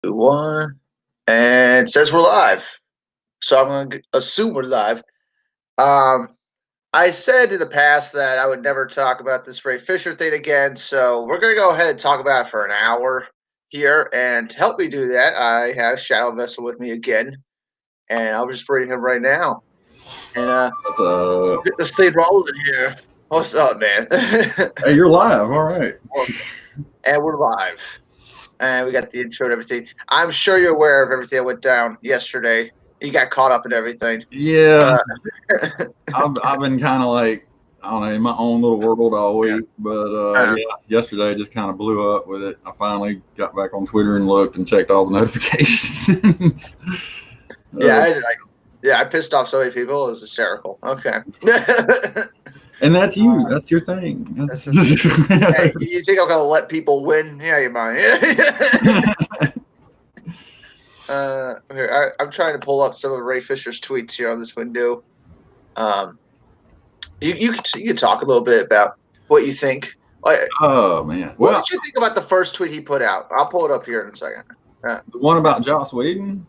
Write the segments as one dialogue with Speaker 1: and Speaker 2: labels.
Speaker 1: 2, 1, and it says we're live. So I'm going to assume we're live. I said in the past that I would never talk about this Ray Fisher thing again, so we're going to go ahead and talk about it for an hour here. And to help me do that, I have Shadow Vessel with me again, and I'll just bring him right now. And
Speaker 2: What's up?
Speaker 1: get this thing rolling here. What's up, man?
Speaker 2: Hey, you're live. All right.
Speaker 1: And we're live. And we got the intro and everything. I'm sure you're aware of everything that went down yesterday. You got caught up in everything.
Speaker 2: Yeah. I've been kind of like, I don't know, in my own little world all week. But yeah, yesterday I just kind of blew up with it. I finally got back on Twitter and looked and checked all the notifications.
Speaker 1: I pissed off so many people. It was hysterical. Okay.
Speaker 2: And that's you. That's your thing.
Speaker 1: Hey, you think I'm gonna let people win? Yeah, you mind. Here, I'm trying to pull up some of Ray Fisher's tweets here on this window. You can talk a little bit about what you think.
Speaker 2: Oh man,
Speaker 1: what did you think about the first tweet he put out? I'll pull it up here in a second.
Speaker 2: The one about Joss Whedon?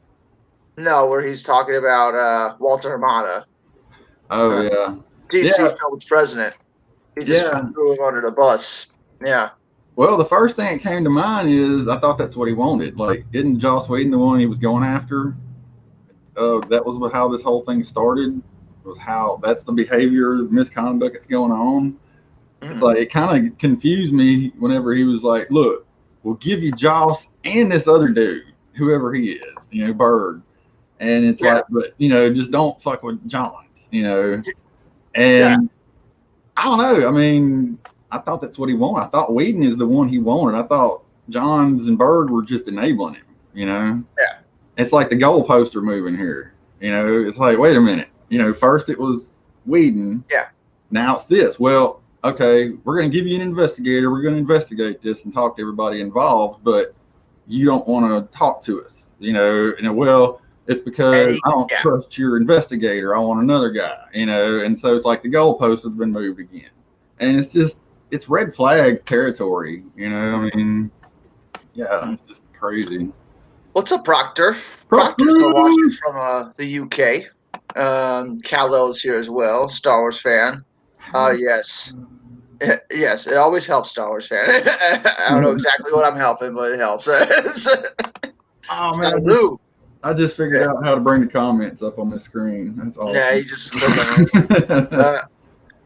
Speaker 1: No, where he's talking about Walter Hamada.
Speaker 2: Oh yeah.
Speaker 1: DC Films president. He just threw him under the bus. Yeah.
Speaker 2: Well, the first thing that came to mind is I thought that's what he wanted. Like, isn't Joss Whedon the one he was going after? That was how this whole thing started. Was how that's the behavior, the misconduct that's going on. Mm-hmm. It's like it kind of confused me whenever he was like, "Look, we'll give you Joss and this other dude, whoever he is, Bird." And it's like, but just don't fuck with Johns, And I don't know. I mean, I thought that's what he wanted. I thought Whedon is the one he wanted. I thought Johns and Bird were just enabling him,
Speaker 1: Yeah.
Speaker 2: It's like the goalposts are moving here. It's like, wait a minute. First it was Whedon.
Speaker 1: Yeah.
Speaker 2: Now it's this. Well, okay, we're going to give you an investigator. We're going to investigate this and talk to everybody involved, but you don't want to talk to us, well, it's because I don't trust your investigator. I want another guy, and so it's like the goalposts have been moved again. And it's red flag territory, I mean, it's just crazy.
Speaker 1: What's up, Proctor? Proctor's watching from the UK. Kal-El's here as well, Star Wars fan. Yes. Yes, it always helps, Star Wars fan. I don't know exactly what I'm helping, but it helps.
Speaker 2: Oh, man. I just figured out how to bring the comments up on the screen. That's all.
Speaker 1: Yeah, you just click on it.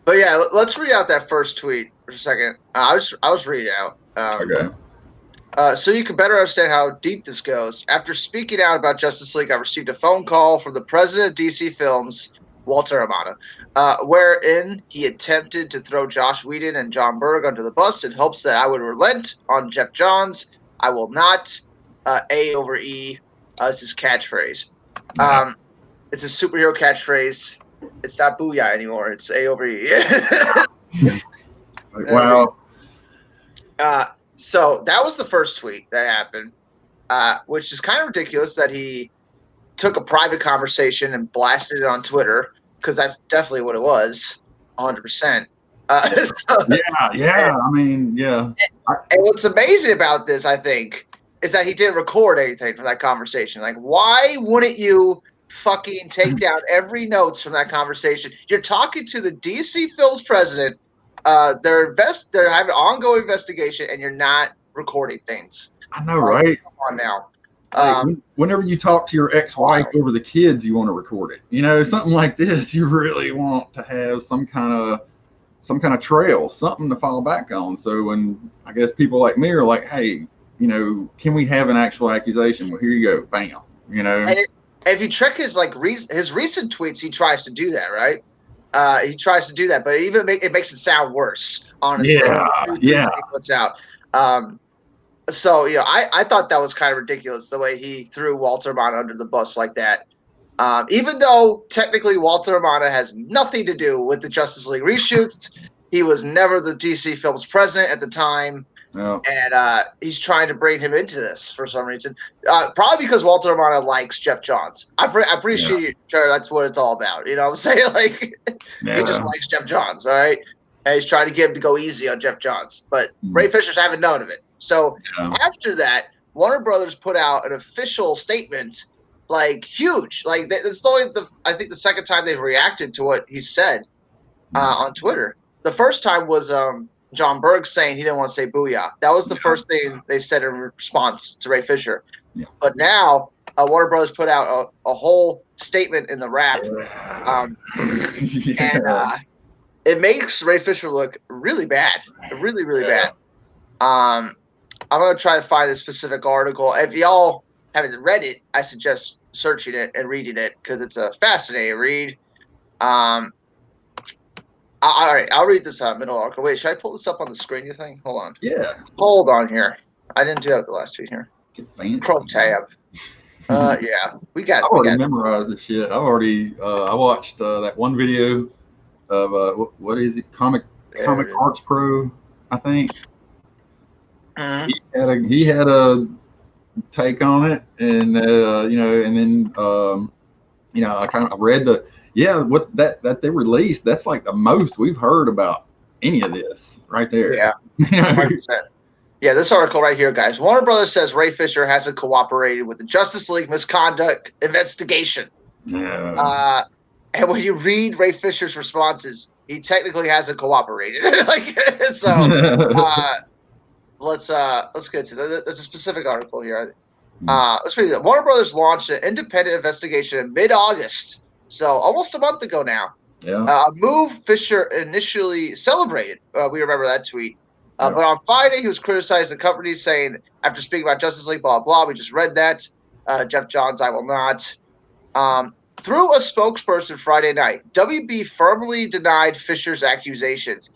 Speaker 1: But yeah, let's read out that first tweet for a second. I was reading out.
Speaker 2: Okay.
Speaker 1: So you can better understand how deep this goes. After speaking out about Justice League, I received a phone call from the president of DC Films, Walter Hamada, wherein he attempted to throw Joss Whedon and John Berg under the bus in hopes that I would relent on Jeff Johns. I will not. A over E. It's his catchphrase. It's a superhero catchphrase. It's not Booyah anymore. It's A over E.
Speaker 2: Wow.
Speaker 1: So that was the first tweet that happened, which is kind of ridiculous that he took a private conversation and blasted it on Twitter, because that's definitely what it was, 100%.
Speaker 2: I mean, yeah.
Speaker 1: And what's amazing about this, I think, is that he didn't record anything from that conversation. Like, why wouldn't you fucking take down every notes from that conversation? You're talking to the DC Films president. They're having an ongoing investigation, and you're not recording things.
Speaker 2: I know, right?
Speaker 1: Come on now.
Speaker 2: Whenever you talk to your ex-wife over the kids, you want to record it. Something like this, you really want to have some kind of trail, something to fall back on. So when I guess people like me are like, hey, can we have an actual accusation? Well, here you go, bam.
Speaker 1: And if you check his recent tweets, he tries to do that, right? He tries to do that, but it makes it sound worse, honestly.
Speaker 2: Yeah.
Speaker 1: He puts out. So I thought that was kind of ridiculous, the way he threw Walter Hamada under the bus like that. Even though technically Walter Hamada has nothing to do with the Justice League reshoots, he was never the DC Films president at the time.
Speaker 2: Yeah.
Speaker 1: And he's trying to bring him into this for some reason. Probably because Walter Hamada likes Jeff Johns. I'm pretty sure that's what it's all about. You know what I'm saying? Like, he just likes Jeff Johns, all right? And he's trying to get him to go easy on Jeff Johns. But Ray Fisher's having none of it. So after that, Warner Brothers put out an official statement, like huge. Like it's only I think the second time they've reacted to what he said on Twitter. The first time was John Berg saying he didn't want to say "booyah." That was the first thing they said in response to Ray Fisher.
Speaker 2: Yeah.
Speaker 1: But now Warner Brothers put out a whole statement in the rap, and it makes Ray Fisher look really bad, really, really bad. I'm gonna try to find a specific article. If y'all haven't read it, I suggest searching it and reading it because it's a fascinating read. All right, I'll read this middle article. Wait, should I pull this up on the screen, you think? Hold on.
Speaker 2: Yeah.
Speaker 1: Hold on here. I didn't do that with the last tweet here. Chrome tab. Yeah. I've
Speaker 2: already memorized this shit. I watched that one video of, what is it? Comic Arts Pro, I think.
Speaker 1: Mm-hmm.
Speaker 2: He had a take on it, and and then I kind of read what that they released. That's like the most we've heard about any of this right there.
Speaker 1: Yeah. 100%. Yeah, this article right here, guys. Warner Brothers says Ray Fisher hasn't cooperated with the Justice League misconduct investigation.
Speaker 2: Yeah.
Speaker 1: And when you read Ray Fisher's responses, he technically hasn't cooperated. Let's get to that. There's a specific article here. Let's read that. Warner Brothers launched an independent investigation in mid-August, so almost a month ago now.
Speaker 2: Yeah.
Speaker 1: A move Fisher initially celebrated. We remember that tweet. But on Friday, he was criticizing the company, saying, after speaking about Justice League, blah, blah, we just read that. Jeff Johns, I will not. Through a spokesperson Friday night, WB firmly denied Fisher's accusations.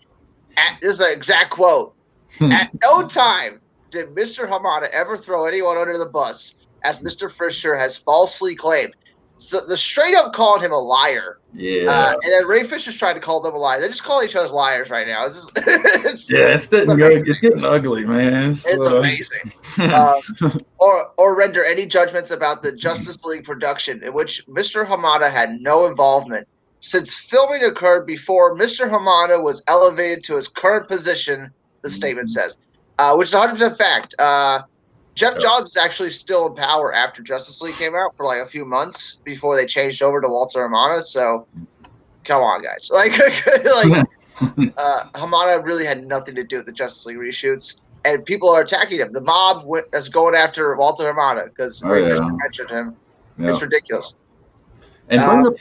Speaker 1: This is an exact quote. At no time did Mr. Hamada ever throw anyone under the bus, as Mr. Fisher has falsely claimed. So the straight up called him a liar.
Speaker 2: Yeah.
Speaker 1: And then Ray Fisher's trying to call them a liar. They're just calling each other liars right now.
Speaker 2: It's getting ugly, man.
Speaker 1: It's amazing. Or render any judgments about the Justice League production in which Mr. Hamada had no involvement, since filming occurred before Mr. Hamada was elevated to his current position, the statement says, which is 100% fact. Jeff Johns is actually still in power after Justice League came out for like a few months before they changed over to Walter Hamada. So, come on, guys. Hamada really had nothing to do with the Justice League reshoots, and people are attacking him. The mob is going after Walter Hamada because Ray Fisher mentioned him. Yeah. It's ridiculous.
Speaker 2: And bring up,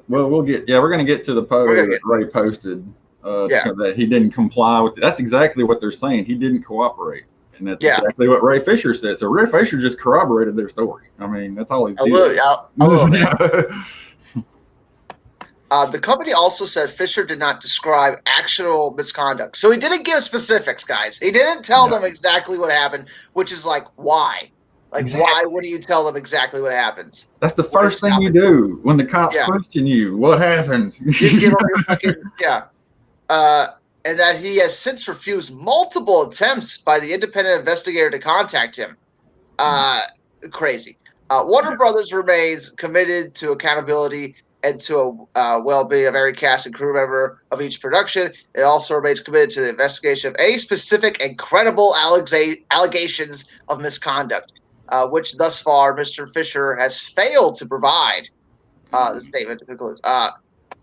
Speaker 2: we're going to get to the post that Ray posted. That he didn't comply with. That's exactly what they're saying. He didn't cooperate. And that's exactly what Ray Fisher said. So Ray Fisher just corroborated their story. I mean, that's all he's doing.
Speaker 1: The company also said Fisher did not describe actual misconduct. So he didn't give specifics, guys. He didn't tell them exactly what happened, which is like, why? Why wouldn't you tell them exactly what happens?
Speaker 2: That's the first thing you do when the cops question you. What happened?
Speaker 1: You give them your fucking, and that he has since refused multiple attempts by the independent investigator to contact him. Crazy. Warner Brothers remains committed to accountability and to well-being of every cast and crew member of each production. It also remains committed to the investigation of any specific and credible allegations of misconduct, which thus far Mr. Fisher has failed to provide. The statement concludes.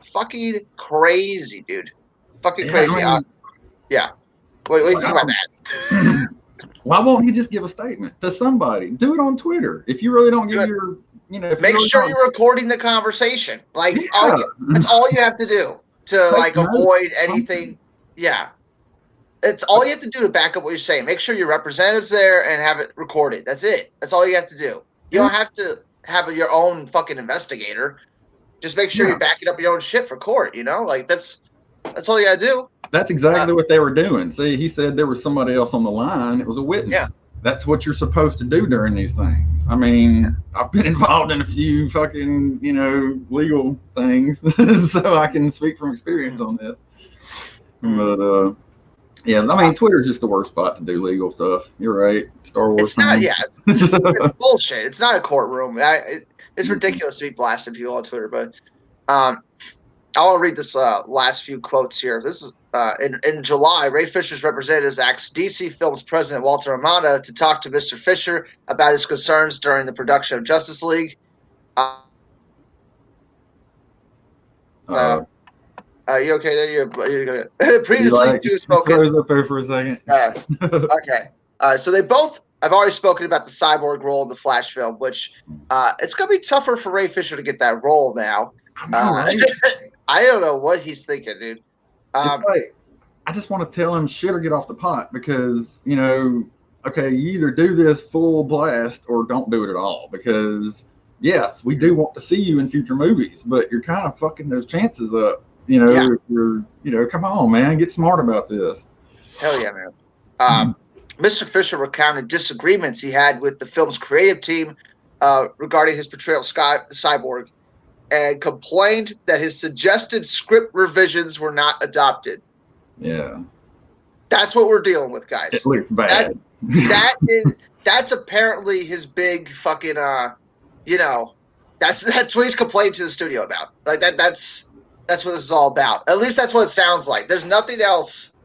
Speaker 1: Fucking crazy, dude. Fucking crazy. What do you think about that?
Speaker 2: Why won't he just give a statement to somebody? Do it on Twitter. If you really don't give your,
Speaker 1: make sure you're recording the conversation. That's all you have to do to avoid anything. Yeah. It's all you have to do to back up what you're saying. Make sure your representative's there and have it recorded. That's it. That's all you have to do. You don't have to have your own fucking investigator. Just make sure you're backing up your own shit for court, That's all you gotta do.
Speaker 2: That's exactly what they were doing. See, he said there was somebody else on the line. It was a witness. Yeah. That's what you're supposed to do during these things. I mean, I've been involved in a few fucking, legal things, so I can speak from experience on this. But, Twitter's just the worst spot to do legal stuff. You're right. Star Wars.
Speaker 1: It's not, it's bullshit. It's not a courtroom. It's ridiculous to be blasting people on Twitter, but I'll read this last few quotes here. This is In July, Ray Fisher's representatives asked DC Films president Walter Hamada to talk to Mr. Fisher about his concerns during the production of Justice League. You okay there? You're previously too spoken.
Speaker 2: Froze up there for a second.
Speaker 1: Okay. So they both. I've already spoken about the cyborg role in the Flash film, which it's going to be tougher for Ray Fisher to get that role now.
Speaker 2: Right?
Speaker 1: I don't know what he's thinking, dude.
Speaker 2: It's like, I just want to tell him shit or get off the pot because, okay, you either do this full blast or don't do it at all because, yes, we do want to see you in future movies, but you're kind of fucking those chances up. If you're, come on, man, get smart about this.
Speaker 1: Hell yeah, man. Mr. Fisher recounted disagreements he had with the film's creative team regarding his portrayal of Cyborg and complained that his suggested script revisions were not adopted.
Speaker 2: Yeah.
Speaker 1: That's what we're dealing with, guys.
Speaker 2: It looks bad.
Speaker 1: That's apparently his big fucking that's what he's complaining to the studio about. Like that's what this is all about. At least that's what it sounds like. There's nothing else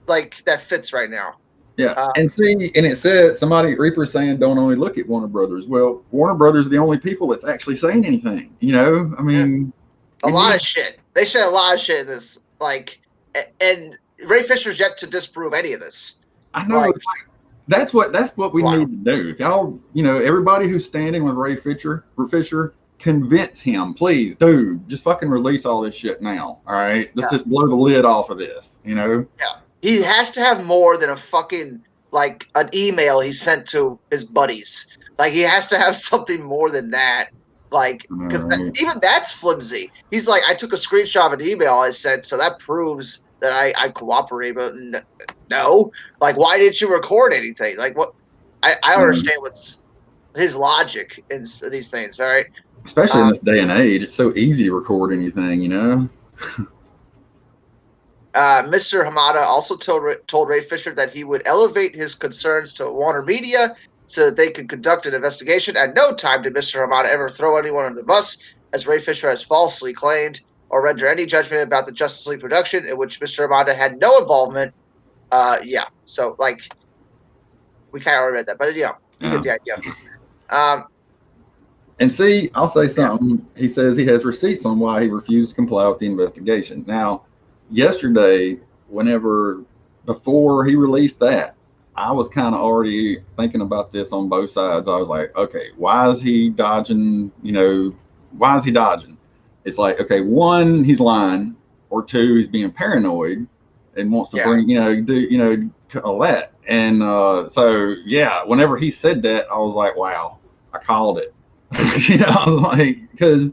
Speaker 1: like that fits right now.
Speaker 2: Yeah, and it said somebody Reaper saying don't only look at Warner Brothers. Well, Warner Brothers are the only people that's actually saying anything. I mean,
Speaker 1: a lot of shit. They said a lot of shit in this. Like, and Ray Fisher's yet to disprove any of this.
Speaker 2: I know. That's what we need to do. If y'all, everybody who's standing with Ray Fisher, convince him, please, dude. Just fucking release all this shit now. All right, let's just blow the lid off of this.
Speaker 1: Yeah. He has to have more than a fucking, like, an email he sent to his buddies. Like, he has to have something more than that. Like, because even that's flimsy. He's like, I took a screenshot of an email I sent, so that proves that I cooperate. But no. Like, why didn't you record anything? Like, what? I don't understand what's his logic in these things, all right?
Speaker 2: Especially in this day and age. It's so easy to record anything,
Speaker 1: Mr. Hamada also told Ray Fisher that he would elevate his concerns to Warner Media so that they could conduct an investigation. At no time did Mr. Hamada ever throw anyone under the bus, as Ray Fisher has falsely claimed, or render any judgment about the Justice League production in which Mr. Hamada had no involvement. So, like, we kind of already read that, but you get the idea.
Speaker 2: And see, I'll say something. He says he has receipts on why he refused to comply with the investigation. Now, yesterday, before he released that, I was kind of already thinking about this on both sides. I was like, okay, why is he dodging? Why is he dodging? It's like, okay, one, he's lying, or two, he's being paranoid and wants to bring, do all that. And so, yeah, whenever he said that, I was like, wow, I called it. I was like, because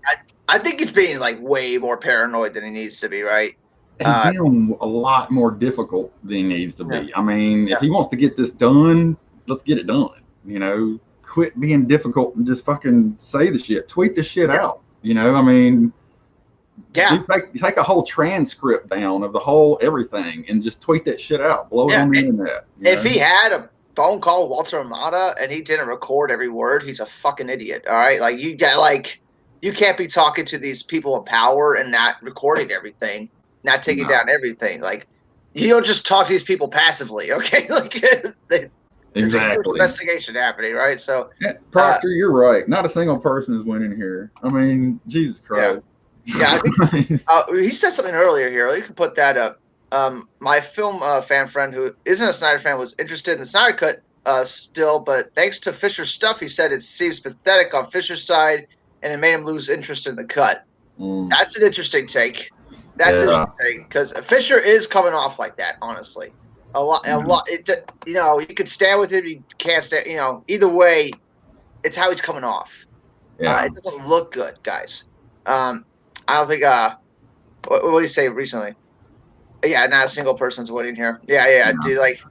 Speaker 1: I think he's being like way more paranoid than he needs to be, right?
Speaker 2: And being a lot more difficult than he needs to be. I mean, if he wants to get this done, let's get it done. Quit being difficult and just fucking say the shit. Tweet the shit out. I mean, take a whole transcript down of the whole everything and just tweet that shit out. Blow it on the internet.
Speaker 1: If he had a phone call with Walter Hamada and he didn't record every word, he's a fucking idiot. All right, like you can't be talking to these people in power and not recording everything. Not taking down everything. Like, you don't just talk to these people passively, okay? Like, there's a huge investigation happening, right? So,
Speaker 2: Proctor, you're right. Not a single person is winning here. I mean, Jesus Christ.
Speaker 1: Yeah, I think he said something earlier here. You can put that up. My film fan friend who isn't a Snyder fan was interested in the Snyder Cut still, but thanks to Fisher's stuff, he said it seems pathetic on Fisher's side, and it made him lose interest in the cut. That's an interesting take. That's interesting because Fisher is coming off like that. Honestly, a lot. You could stand with him. You can't stand. Either way, it's how he's coming off. Yeah. It doesn't look good, guys. I don't think. What did he say recently? Yeah, not a single person's winning here. Yeah. Dude, like,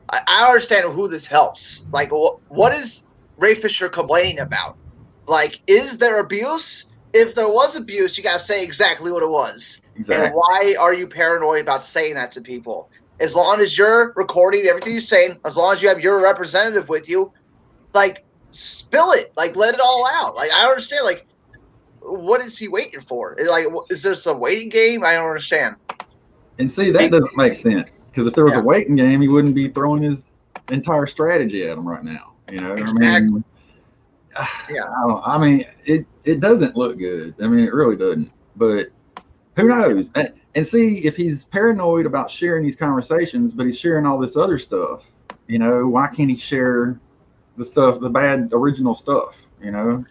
Speaker 1: I don't understand who this helps. Like, what is Ray Fisher complaining about? Like, is there abuse? If there was abuse, you gotta say exactly what it was. Exactly. And why are you paranoid about saying that to people? As long as you're recording everything you're saying, as long as you have your representative with you, like, spill it. Like, let it all out. Like, I don't understand. Like, what is he waiting for? Like, is there some waiting game? I don't understand.
Speaker 2: And see, that doesn't make sense because if there was a waiting game, he wouldn't be throwing his entire strategy at him right now. You know,
Speaker 1: Exactly.
Speaker 2: I mean, it doesn't look good. I mean, it really doesn't. But who knows? And see, if he's paranoid about sharing these conversations, but he's sharing all this other stuff, you know, why can't he share the stuff, the bad original stuff? You know?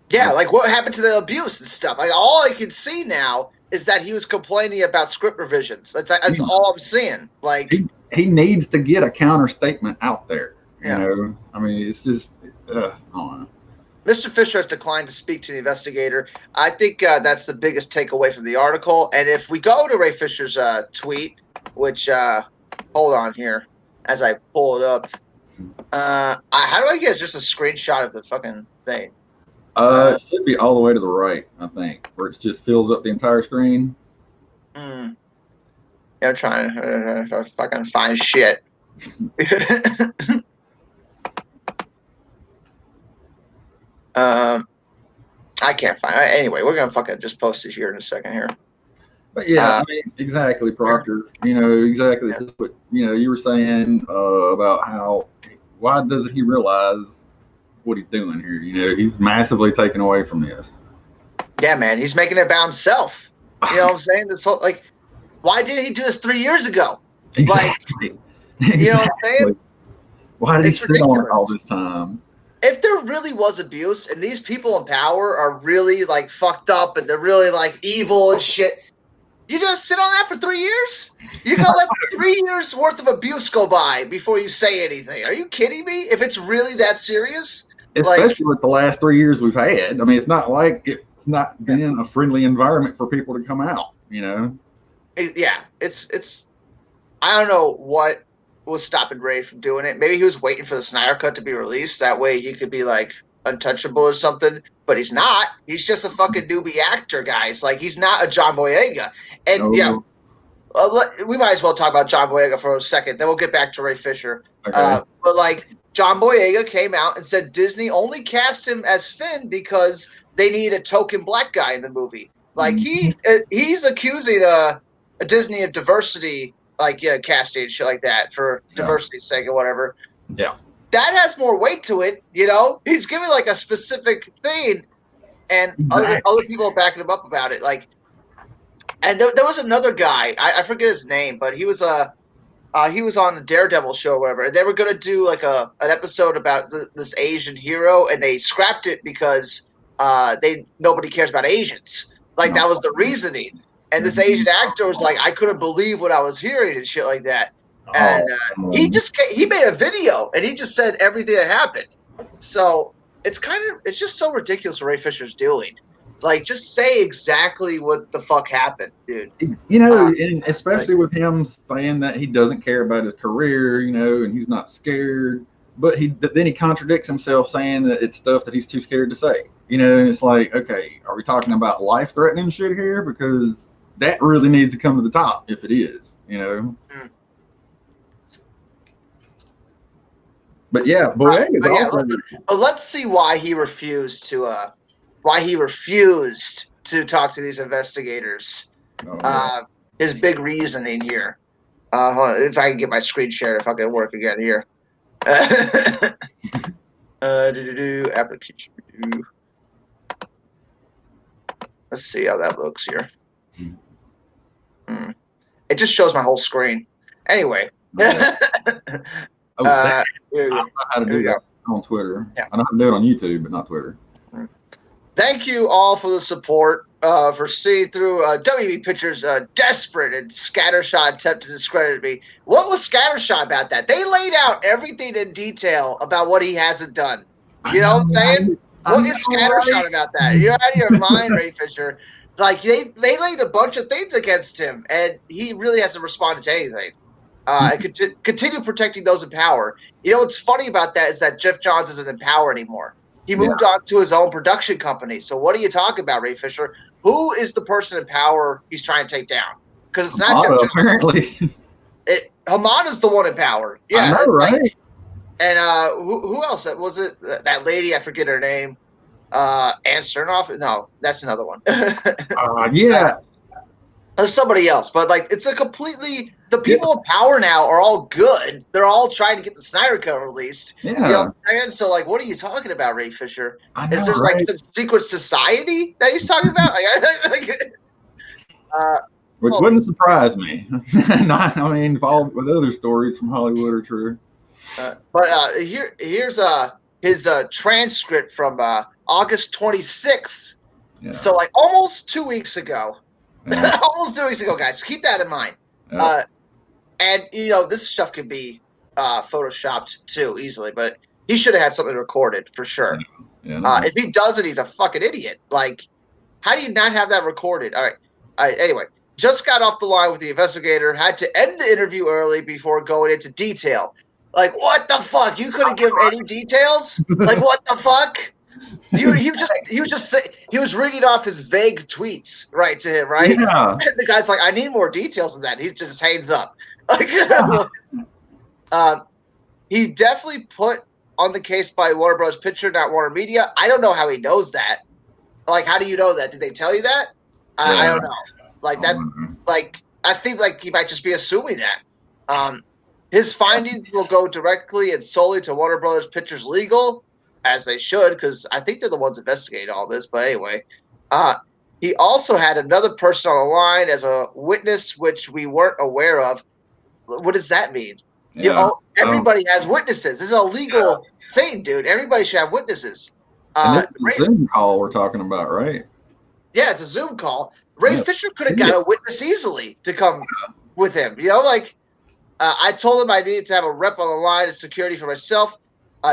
Speaker 1: Yeah, like what happened to the abuse and stuff? Like all I can see now is that he was complaining about script revisions. That's all I'm seeing. Like
Speaker 2: he needs to get a counter statement out there. You know, I mean, it's just I don't know.
Speaker 1: Mr. Fisher has declined to speak to the investigator. I think that's the biggest takeaway from the article. And if we go to Ray Fisher's tweet, which hold on here as I pull it up. How do I get just a screenshot of the fucking thing?
Speaker 2: It should be all the way to the right, I think, where it just fills up the entire screen.
Speaker 1: Yeah, I'm trying to fucking find shit. I can't find it. Anyway, we're gonna fucking just post it here in a second here.
Speaker 2: But yeah, I mean, exactly, Proctor. You know, exactly. This is what you were saying about how why doesn't he realize what he's doing here? You know, he's massively taken away from this.
Speaker 1: Yeah, man, he's making it about himself. You know what I'm saying? This whole why didn't he do this 3 years ago?
Speaker 2: Exactly.
Speaker 1: You know what I'm saying?
Speaker 2: Why did he sit on it all this time?
Speaker 1: If there really was abuse and these people in power are really like fucked up and they're really like evil and shit, you just sit on that for 3 years? You're gonna let 3 years worth of abuse go by before you say anything? Are you kidding me? If it's really that serious,
Speaker 2: especially with the last 3 years we've had. I mean, it's not like it's not been a friendly environment for people to come out. You know?
Speaker 1: It's. I don't know what was stopping Ray from doing it. Maybe he was waiting for the Snyder Cut to be released. That way he could be like untouchable or something. But he's not. He's just a fucking newbie actor, guys. Like he's not a John Boyega. And we might as well talk about John Boyega for a second. Then we'll get back to Ray Fisher.
Speaker 2: Okay.
Speaker 1: But like John Boyega came out and said Disney only cast him as Finn because they need a token black guy in the movie. Like he's accusing Disney of diversity. Like casting and shit like that for diversity's sake or whatever.
Speaker 2: Yeah,
Speaker 1: that has more weight to it. You know, he's giving like a specific thing, and other people are backing him up about it. Like, and there was another guy, I forget his name, but he was on the Daredevil show or whatever. And they were gonna do like an episode about this Asian hero, and they scrapped it because nobody cares about Asians. Like that was the reasoning. And this Asian actor was like, I couldn't believe what I was hearing and shit like that. And he made a video and he just said everything that happened. So it's just so ridiculous what Ray Fisher's doing. Like, just say exactly what the fuck happened, dude.
Speaker 2: You know, and especially with him saying that he doesn't care about his career, you know, and he's not scared. But then he contradicts himself saying that it's stuff that he's too scared to say. You know, and it's like, okay, are we talking about life-threatening shit here? Because that really needs to come to the top if it is, you know. But yeah, but
Speaker 1: let's see why he refused to talk to these investigators. His big reasoning here. If I can get my screen share, if I can work again here. Application. Let's see how that looks here. It just shows my whole screen. Anyway.
Speaker 2: I don't know how to do that on Twitter. Yeah. I know how to do it on YouTube, but not Twitter.
Speaker 1: Thank you all for the support, for seeing through WB Pictures' desperate and scattershot attempt to discredit me. What was scattershot about that? They laid out everything in detail about what he hasn't done. You know what I'm saying? What is scattershot about that? You're out of your mind, Ray Fisher. Like, they laid a bunch of things against him, and he really hasn't responded to anything. Continue protecting those in power. You know what's funny about that is that Jeff Johns isn't in power anymore. He moved on to his own production company. So what are you talking about, Ray Fisher? Who is the person in power he's trying to take down? Because it's not Jeff Johns. Apparently. Hamada's the one in power. Yeah,
Speaker 2: I know, right?
Speaker 1: And who else? Was it that lady? I forget her name. Ann Sternoff? No, that's another one.
Speaker 2: Yeah.
Speaker 1: There's somebody else, but like it's a completely the
Speaker 2: Yeah.
Speaker 1: people in power now are all good. They're all trying to get the Snyder Cut released. You know
Speaker 2: Yeah,
Speaker 1: what I'm saying? So like, what are you talking about, Ray Fisher?
Speaker 2: I
Speaker 1: Is
Speaker 2: know,
Speaker 1: there like
Speaker 2: right?
Speaker 1: some secret society that he's talking about?
Speaker 2: Which
Speaker 1: Holy,
Speaker 2: wouldn't surprise me. Not, I mean, if all with other stories from Hollywood are true.
Speaker 1: here's his transcript from August 26th.
Speaker 2: Yeah,
Speaker 1: So like almost 2 weeks ago.
Speaker 2: yeah,
Speaker 1: Almost 2 weeks ago, guys. Keep that in mind.
Speaker 2: yeah,
Speaker 1: And you know this stuff could be photoshopped too easily, but he should have had something recorded for sure.
Speaker 2: yeah. No,
Speaker 1: If he doesn't, he's a fucking idiot. Like, how do you not have that recorded? All right. Anyway, just got off the line with the investigator. Had to end the interview early before going into detail. Like, what the fuck? You couldn't give any details? Like, what the fuck? He was reading off his vague tweets right to him, right?
Speaker 2: yeah,
Speaker 1: And the guy's like, I need more details than that. He just hangs up. Like, he definitely put on the case by Warner Bros. Picture, not Warner Media. I don't know how he knows that. Like, how do you know that? Did they tell you that? I
Speaker 2: yeah.
Speaker 1: don't know. Like that. Like, I think like he might just be assuming that. His findings will go directly and solely to Warner Brothers Pictures Legal, as they should, because I think they're the ones investigating all this. But anyway, he also had another person on the line as a witness, which we weren't aware of. What does that mean? You
Speaker 2: Yeah.
Speaker 1: know, everybody has witnesses. This is a legal thing, dude. Everybody should have witnesses.
Speaker 2: And this is a Zoom call we're talking about, right?
Speaker 1: Yeah, it's a Zoom call. Ray
Speaker 2: Yeah.
Speaker 1: Fisher could have got a witness easily to come with him. You know, like I told him I needed to have a rep on the line as security for myself.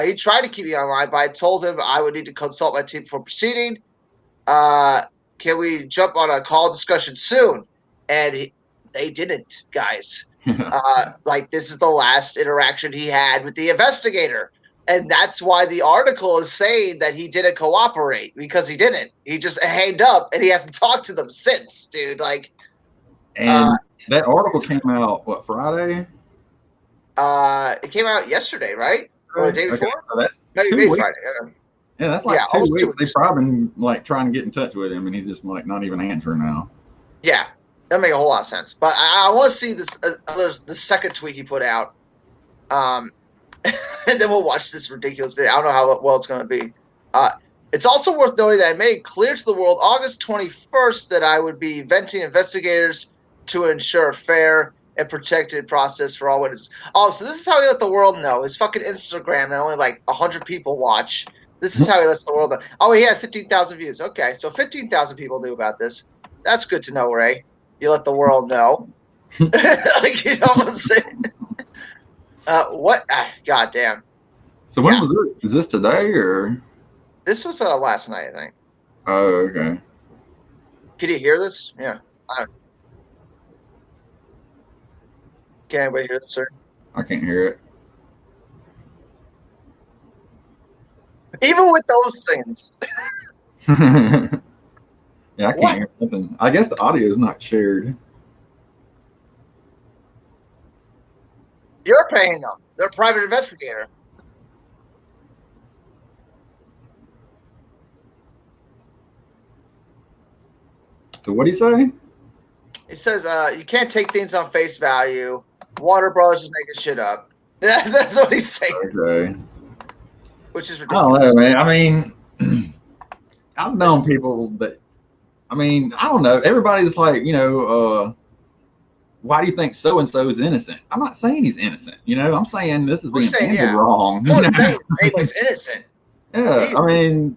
Speaker 1: He tried to keep me online, but I told him I would need to consult my team before proceeding. Can we jump on a call discussion soon? And they didn't, guys. Like this is the last interaction he had with the investigator. And that's why the article is saying that he didn't cooperate, because he didn't. He just hanged up and he hasn't talked to them since, dude. Like,
Speaker 2: and that article came out what, Friday?
Speaker 1: It came out yesterday, right? Or the day before?
Speaker 2: Okay, so that's
Speaker 1: Maybe
Speaker 2: 2 weeks.
Speaker 1: Friday.
Speaker 2: Yeah, that's like
Speaker 1: Yeah,
Speaker 2: 2
Speaker 1: almost 2
Speaker 2: weeks. They've probably been like trying to get in touch with him, and he's just like not even answering now.
Speaker 1: Yeah, that make a whole lot of sense. But I want to see this the second tweet he put out, and then we'll watch this ridiculous video. I don't know how well it's going to be. It's also worth noting that I made it clear to the world August 21st that I would be venting investigators to ensure a fair and protected process for all witnesses. Oh, so this is how he let the world know. His fucking Instagram that only like 100 people watch. This is how he lets the world know. Oh, he had 15,000 views. Okay, so 15,000 people knew about this. That's good to know, Ray. You let the world know. Like, you know what I'm saying? What? God damn.
Speaker 2: So when was it? Is this today or?
Speaker 1: This was last night, I think.
Speaker 2: Oh, okay.
Speaker 1: Can you hear this? Yeah. Can anybody hear this, sir?
Speaker 2: I can't hear it.
Speaker 1: Even with those things.
Speaker 2: Yeah, I can't hear nothing. I guess the audio is not shared.
Speaker 1: You're paying them. They're a private investigator.
Speaker 2: So what do you say?
Speaker 1: It says you can't take things on face value. Warner Bros. Is making shit up. That's what he's saying.
Speaker 2: Okay.
Speaker 1: Which is
Speaker 2: I
Speaker 1: ridiculous.
Speaker 2: don't know, man. I mean, I've known people that, I mean, I don't know. Everybody's like, why do you think so and so is innocent? I'm not saying he's innocent. I'm saying this is being handled wrong.
Speaker 1: No one's saying anybody's innocent.
Speaker 2: Yeah, I mean,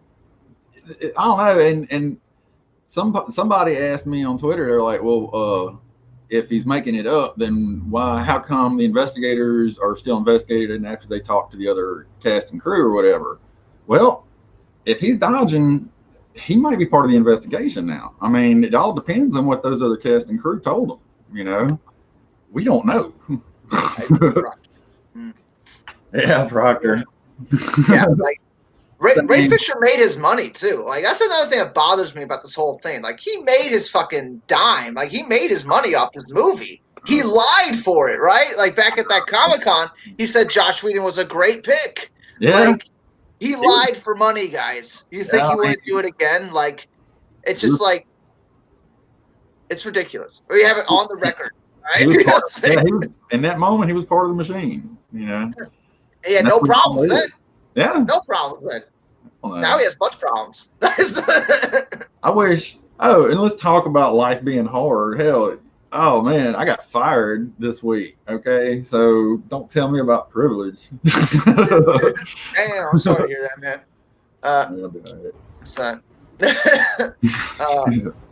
Speaker 2: I don't know. And somebody asked me on Twitter, they're like, well, if he's making it up, then why? How come the investigators are still investigating after they talk to the other cast and crew or whatever? Well, if he's dodging, he might be part of the investigation now. I mean, it all depends on what those other cast and crew told him. We don't know. Yeah, Proctor.
Speaker 1: Yeah, like Ray Fisher made his money too. Like that's another thing that bothers me about this whole thing. Like he made his fucking dime. Like he made his money off this movie. He lied for it, right? Like back at that Comic-Con, he said Josh Whedon was a great pick.
Speaker 2: Yeah.
Speaker 1: Like he lied for money, guys. You think he wouldn't do it again? Like it's just like It's ridiculous. We have it on the record. Right?
Speaker 2: In that moment, he was part of the machine.
Speaker 1: He had no problems then.
Speaker 2: Yeah.
Speaker 1: No problems then. Now he has much problems.
Speaker 2: I wish. Oh, and let's talk about life being hard. Hell, oh man, I got fired this week. Okay, so don't tell me about privilege.
Speaker 1: Damn, I'm sorry to hear that, man. Son.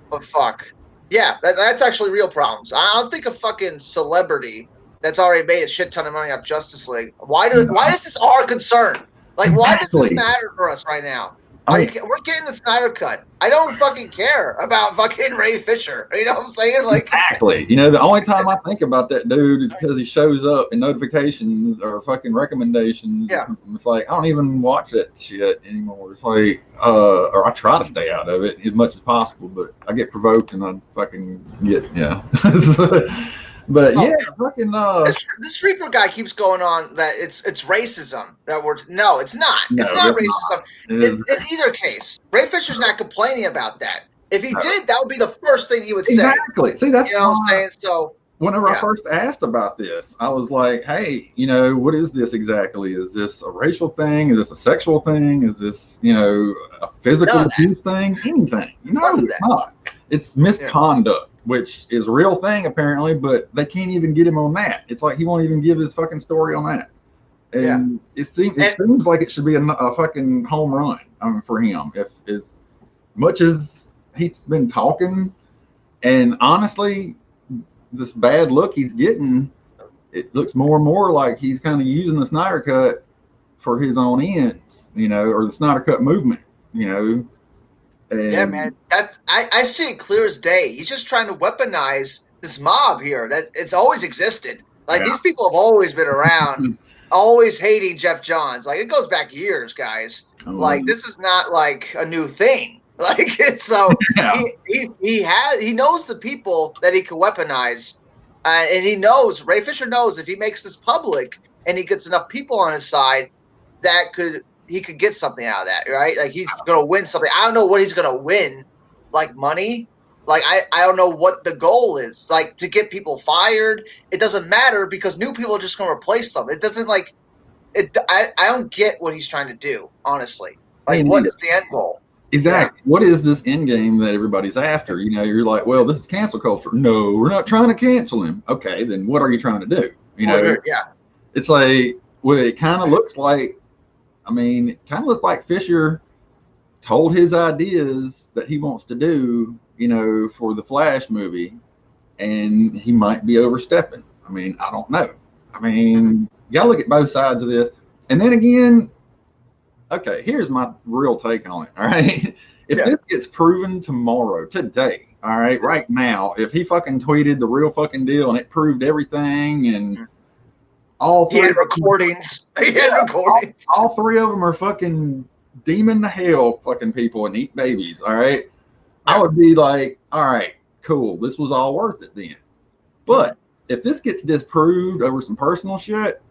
Speaker 1: But fuck. Yeah, that's actually real problems. I don't think a fucking celebrity that's already made a shit ton of money off Justice League. Why is this our concern? Like, why does this matter for us right now? We're getting the Snyder Cut. I don't fucking care about fucking Ray Fisher. You know what I'm saying? Like,
Speaker 2: exactly. The only time I think about that dude is because he shows up in notifications or fucking recommendations.
Speaker 1: Yeah.
Speaker 2: It's like, I don't even watch that shit anymore. It's like, or I try to stay out of it as much as possible, but I get provoked and I fucking get, yeah. But fucking
Speaker 1: this Reaper guy keeps going on that it's racism that we're it's not. It's not racism. In either case, Ray Fisher's not complaining about that. If he did, that would be the first thing he would say.
Speaker 2: Exactly. See, that's
Speaker 1: what I'm saying. So
Speaker 2: whenever I first asked about this, I was like, hey, what is this exactly? Is this a racial thing? Is this a sexual thing? Is this, a physical abuse thing? Anything? No, it's not. It's misconduct. Which is a real thing apparently, but they can't even get him on that. It's like he won't even give his fucking story on that. And it seems like it should be a fucking home run for him. If as much as he's been talking, and honestly, this bad look he's getting, it looks more and more like he's kind of using the Snyder Cut for his own ends, or the Snyder Cut movement,
Speaker 1: yeah, man. I see it clear as day. He's just trying to weaponize this mob here. That it's always existed. Like these people have always been around, always hating Jeff Johns. Like it goes back years, guys. Like this is not like a new thing. Like it's so he knows the people that he can weaponize, and he knows Ray Fisher knows if he makes this public and he gets enough people on his side, that he could get something out of that, right? Like he's gonna win something. I don't know what he's gonna win, like money. Like I don't know what the goal is. Like to get people fired, it doesn't matter because new people are just gonna replace them. It doesn't like it. I don't get what he's trying to do, honestly. Like what is the end goal?
Speaker 2: Exactly. Yeah. What is this end game that everybody's after? You're like, well, this is cancel culture. No, we're not trying to cancel him. Okay, then what are you trying to do? It's like it kind of looks like. I mean, it kind of looks like Fisher told his ideas that he wants to do, for the Flash movie, and he might be overstepping. I mean, I don't know. I mean, you gotta look at both sides of this. And then again, okay, here's my real take on it. All right. If this gets proven today, all right, right now, if he fucking tweeted the real fucking deal and it proved everything and all three
Speaker 1: recordings.
Speaker 2: All three of them are fucking demon to hell fucking people and eat babies. All right. I would be like, all right, cool. This was all worth it then. But if this gets disproved over some personal shit,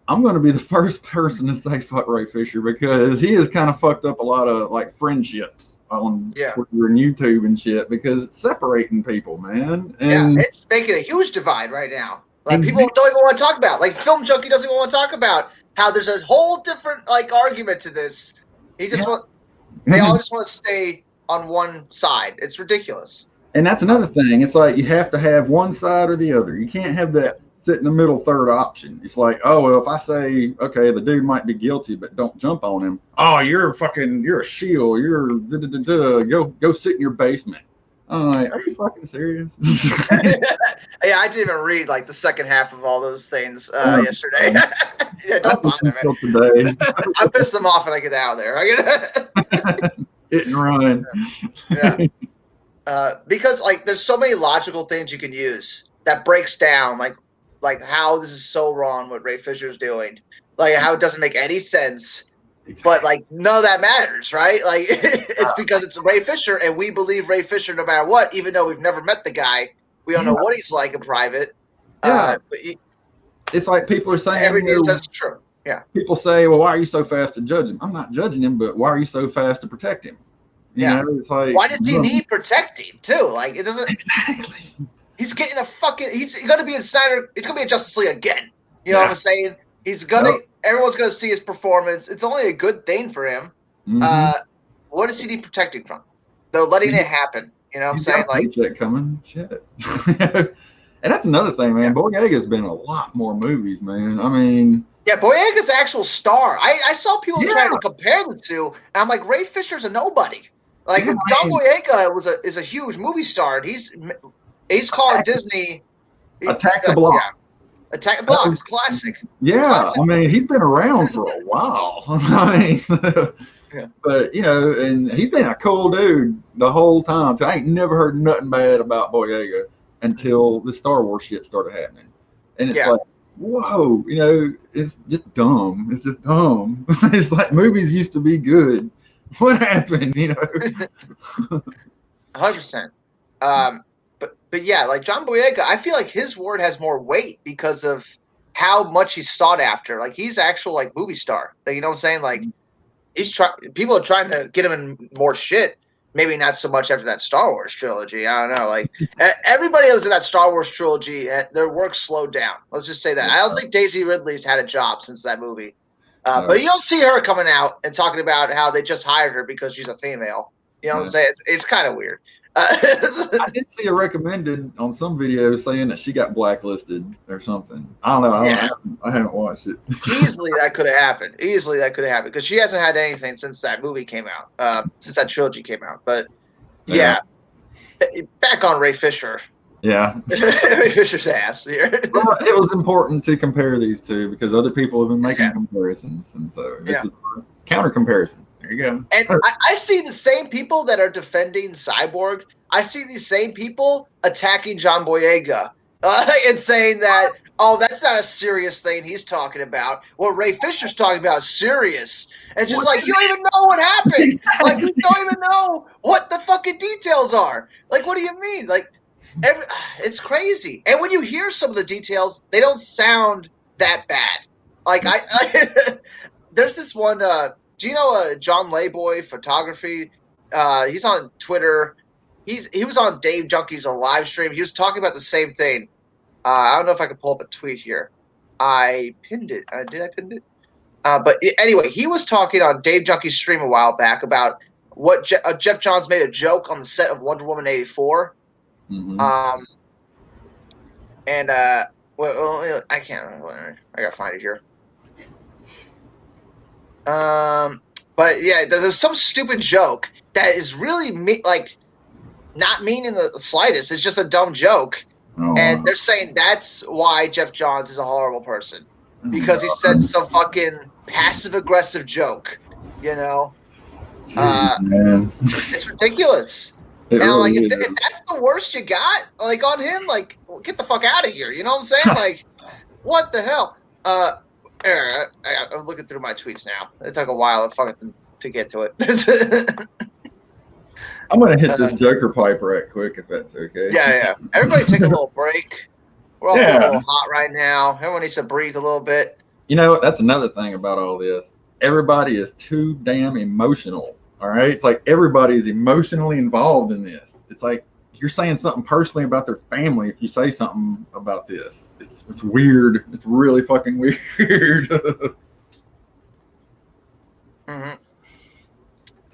Speaker 2: I'm going to be the first person to say fuck Ray Fisher because he has kind of fucked up a lot of like friendships on Twitter and YouTube and shit because it's separating people, man. And
Speaker 1: it's making a huge divide right now. Like people don't even want to talk about. Like Film Junkie doesn't even want to talk about how there's a whole different like argument to this. They all just want to stay on one side. It's ridiculous.
Speaker 2: And that's another thing. It's like you have to have one side or the other. You can't have that sit in the middle third option. It's like, oh well, if I say okay, the dude might be guilty, but don't jump on him. Oh, you're a shield. You're go sit in your basement. I'm like, are you fucking serious?
Speaker 1: Yeah, I didn't even read like the second half of all those things yesterday. Don't bother me. Today. I piss them off when I get out of there.
Speaker 2: Hit and run.
Speaker 1: Because like there's so many logical things you can use that breaks down like how this is so wrong what Ray Fisher's doing, like how it doesn't make any sense. But like none of that matters, right? Like it's because it's Ray Fisher, and we believe Ray Fisher no matter what, even though we've never met the guy. We don't know what he's like in private. But
Speaker 2: it's like people are saying
Speaker 1: everything he says is true. Yeah.
Speaker 2: People say, well, why are you so fast to judge him? I'm not judging him, but why are you so fast to protect him? You know, it's like,
Speaker 1: why does he need protecting too? Like, it doesn't.
Speaker 2: Exactly.
Speaker 1: He's getting a fucking. He's gonna be in Snyder. He's gonna be in Justice League again. You know what I'm saying? He's gonna.
Speaker 2: Yep.
Speaker 1: Everyone's gonna see his performance. It's only a good thing for him.
Speaker 2: Mm-hmm.
Speaker 1: What does he need protecting from? They're letting it happen. You know what I'm
Speaker 2: He's
Speaker 1: saying?
Speaker 2: got a paycheck coming. Shit. And that's another thing, man. Boyega's been in a lot more movies, man. I mean,
Speaker 1: yeah, Boyega's an actual star. I saw people trying to compare the two, and I'm like, Ray Fisher's a nobody. Like John Boyega is a huge movie star, and he's calling Disney
Speaker 2: Attack the Block.
Speaker 1: Yeah. Attack the Block is classic.
Speaker 2: Yeah,
Speaker 1: classic.
Speaker 2: I mean, he's been around for a while. I mean, but you know, and he's been a cool dude the whole time. So I ain't never heard nothing bad about Boyega until the Star Wars shit started happening, and it's like, whoa, you know, it's just dumb. It's just dumb. It's like movies used to be good. What happened? You know,
Speaker 1: 100%. But yeah, like John Boyega, I feel like his word has more weight because of how much he's sought after. Like he's actual like movie star. Like, you know what I'm saying? Like people are trying to get him in more shit. Maybe not so much after that Star Wars trilogy. I don't know. Like everybody that was in that Star Wars trilogy, their work slowed down. Let's just say that. I don't think Daisy Ridley's had a job since that movie. But you don't see her coming out and talking about how they just hired her because she's a female. You know what I'm saying? It's kind of weird.
Speaker 2: I did see a recommended on some video saying that she got blacklisted or something. I don't know. I haven't watched it.
Speaker 1: Easily that could have happened. Because she hasn't had anything since that movie came out. Since that trilogy came out. But yeah. Back on Ray Fisher.
Speaker 2: Yeah.
Speaker 1: Ray Fisher's ass here.
Speaker 2: Well, it was important to compare these two because other people have been making comparisons, and so this is a counter comparison. There you go.
Speaker 1: And I see the same people that are defending Cyborg. I see these same people attacking John Boyega and saying that, oh, that's not a serious thing he's talking about. What Ray Fisher's talking about is serious. And just like, you don't even know what happened. Like, you don't even know what the fucking details are. Like, what do you mean? Like, it's crazy. And when you hear some of the details, they don't sound that bad. Like, there's this one, do you know John Layboy Photography? He's on Twitter. He was on Dave Junkie's live stream. He was talking about the same thing. I don't know if I can pull up a tweet here. I pinned it. Did I pin it? But anyway, he was talking on Dave Junkie's stream a while back about what Jeff Johns made a joke on the set of Wonder Woman 84.
Speaker 2: Mm-hmm.
Speaker 1: Well, I can't remember. I gotta find it here. But yeah, there's some stupid joke that is really not mean in the slightest. It's just a dumb joke, and they're saying that's why Jeff Johns is a horrible person because he said some fucking passive aggressive joke. You know,
Speaker 2: man.
Speaker 1: It's ridiculous. Now, like, if that's the worst you got, like, on him, like, get the fuck out of here. You know what I'm saying? Like, what the hell? I'm looking through my tweets now. It took a while to get to it.
Speaker 2: I'm going to hit this Joker pipe right quick, if that's okay.
Speaker 1: Yeah. Everybody take a little break. We're all a little hot right now. Everyone needs to breathe a little bit.
Speaker 2: You know, that's another thing about all this. Everybody is too damn emotional. All right. It's like everybody is emotionally involved in this. It's like you're saying something personally about their family if you say something about this. It's weird. It's really fucking weird.
Speaker 1: Mm-hmm.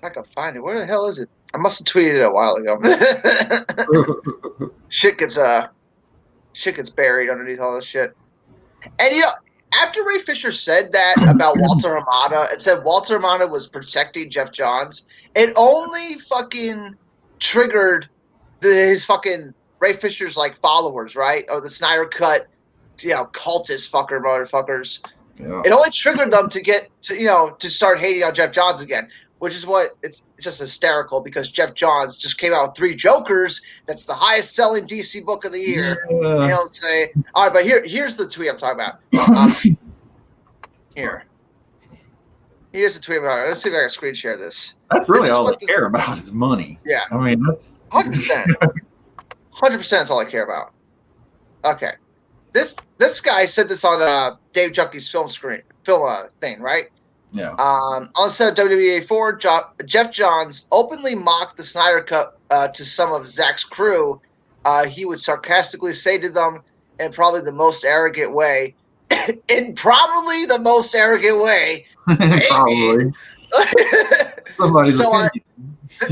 Speaker 1: I can find it. Where the hell is it? I must have tweeted it a while ago. Shit gets buried underneath all this shit. And you know, after Ray Fisher said that about Walter Hamada and said Walter Hamada was protecting Jeff Johns, it only fucking triggered his fucking Ray Fisher's like followers, right? Or the Snyder Cut, cultist motherfuckers. Yeah. It only triggered them to get to start hating on Jeff Johns again, which is what it's just hysterical because Jeff Johns just came out with 3 Jokers. That's the highest selling DC book of the year. Yeah. You know what I'm saying? All right, but here's the tweet I'm talking about. Here's the tweet about it. Let's see if I can screen share this.
Speaker 2: That's really all I care about is money.
Speaker 1: Yeah.
Speaker 2: I mean, that's
Speaker 1: 100%. 100% is all I care about. Okay. This guy said this on Dave Junkie's film thing, right?
Speaker 2: Yeah.
Speaker 1: On the set of WWE 4, Jeff Johns openly mocked the Snyder Cut to some of Zack's crew. He would sarcastically say to them, in probably the most arrogant way,
Speaker 2: Probably. Somebody's
Speaker 1: so,
Speaker 2: opinion.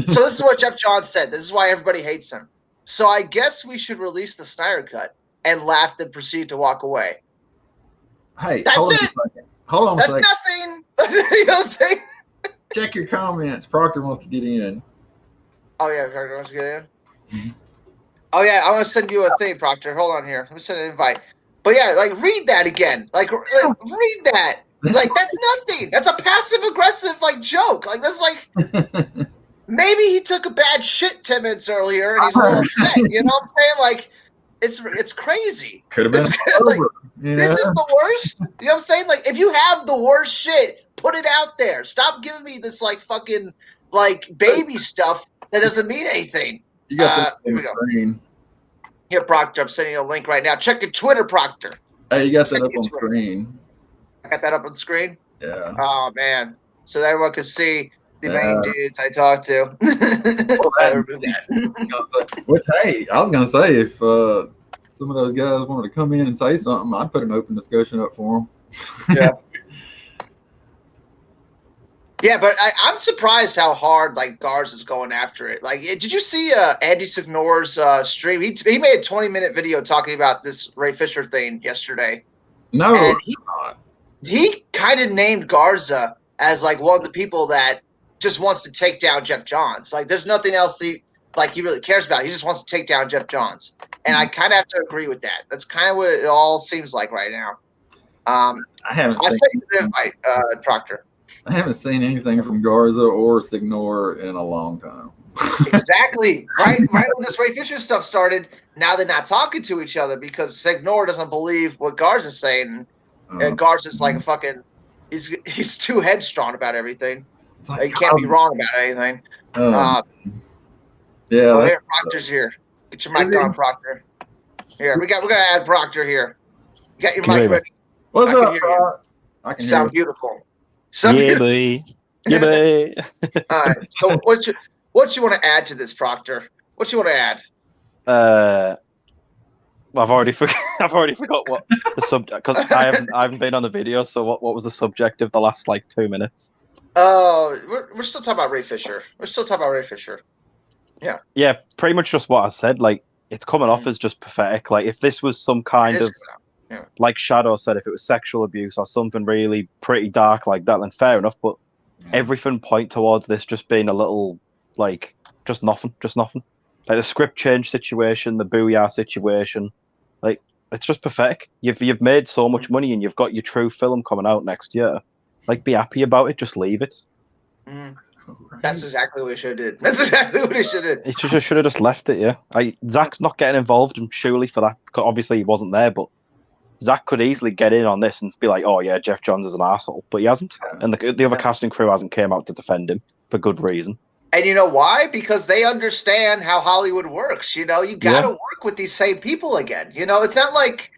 Speaker 1: so this is what Jeff Johns said. This is why everybody hates him. So I guess we should release the Snyder Cut, and laughed and proceeded to walk away.
Speaker 2: Hey,
Speaker 1: That's
Speaker 2: hold on
Speaker 1: it.
Speaker 2: a second. Hold on a
Speaker 1: That's
Speaker 2: second.
Speaker 1: nothing. You know what I'm saying?
Speaker 2: Check your comments. Proctor wants to get in.
Speaker 1: Oh yeah, Proctor wants to get in. Oh yeah, I want to send you a thing, Proctor. Hold on here. Let me send an invite. But yeah, like read that again. Like read that. Like that's nothing. That's a passive aggressive like joke. Like that's like maybe he took a bad shit 10 minutes earlier and he's a little upset. You know what I'm saying? Like it's crazy.
Speaker 2: Could have been
Speaker 1: like,
Speaker 2: over. Yeah.
Speaker 1: This is the worst. You know what I'm saying? Like if you have the worst shit, put it out there. Stop giving me this like fucking like baby stuff that doesn't mean anything.
Speaker 2: You got that
Speaker 1: here
Speaker 2: on
Speaker 1: we
Speaker 2: the
Speaker 1: go.
Speaker 2: screen.
Speaker 1: Here, Proctor, I'm sending you a link right now. Check your Twitter, Proctor.
Speaker 2: Hey, you got that up on the screen.
Speaker 1: I got that up on the screen?
Speaker 2: Yeah.
Speaker 1: Oh, man. So that everyone can see the main
Speaker 2: Yeah.
Speaker 1: dudes I talk to.
Speaker 2: Well,
Speaker 1: I remove that.
Speaker 2: Which, hey, I was going to say, if some of those guys wanted to come in and say something, I'd put an open discussion up for them.
Speaker 1: Yeah. Yeah, but I'm surprised how hard like Garz is going after it. Like, did you see Andy Signore's stream? He made a 20-minute video talking about this Ray Fisher thing yesterday.
Speaker 2: No,
Speaker 1: and he kind of named Garza as like one of the people that just wants to take down Jeff Johns. Like, there's nothing else he really cares about. He just wants to take down Jeff Johns, and I kind of have to agree with that. That's kind of what it all seems like right now. I sent you the invite, Proctor.
Speaker 2: I haven't seen anything from Garza or Signore in a long time.
Speaker 1: Exactly. Right when this Ray Fisher stuff started, now they're not talking to each other because Signore doesn't believe what Garza's saying. And Garza's like a fucking he's too headstrong about everything. Like, he can't be wrong about anything.
Speaker 2: Yeah.
Speaker 1: Oh, here, Proctor's here. Get your mic on, Proctor. Here, we're gonna add Proctor here. You got your mic ready.
Speaker 2: What's up,
Speaker 1: I can sound beautiful.
Speaker 3: Boy. Yeah, boy.
Speaker 1: All right. So what you want to add to this, Proctor? What you want to add?
Speaker 3: I've already forgot what the subject, because I haven't been on the video. So what was the subject of the last like 2 minutes?
Speaker 1: Oh, we're still talking about Ray Fisher. Yeah.
Speaker 3: Yeah, pretty much just what I said. Like, it's coming off as just pathetic. Like, if this was some kind of like Shadow said, if it was sexual abuse or something really pretty dark like that, then fair enough. But everything point towards this just being a little like just nothing. Like the script change situation, the Booyah situation, like it's just pathetic. You've made so much money and you've got your true film coming out next year. Like, be happy about it. Just leave it.
Speaker 1: That's exactly what he should have did.
Speaker 3: He should have just left it. Yeah, Zack's not getting involved, and surely for that, obviously he wasn't there, but Zack could easily get in on this and be like, "Oh yeah, Jeff Johns is an arsehole," but he hasn't, and the other casting crew hasn't came out to defend him for good reason.
Speaker 1: And you know why? Because they understand how Hollywood works. You know, you got to work with these same people again. You know, it's not like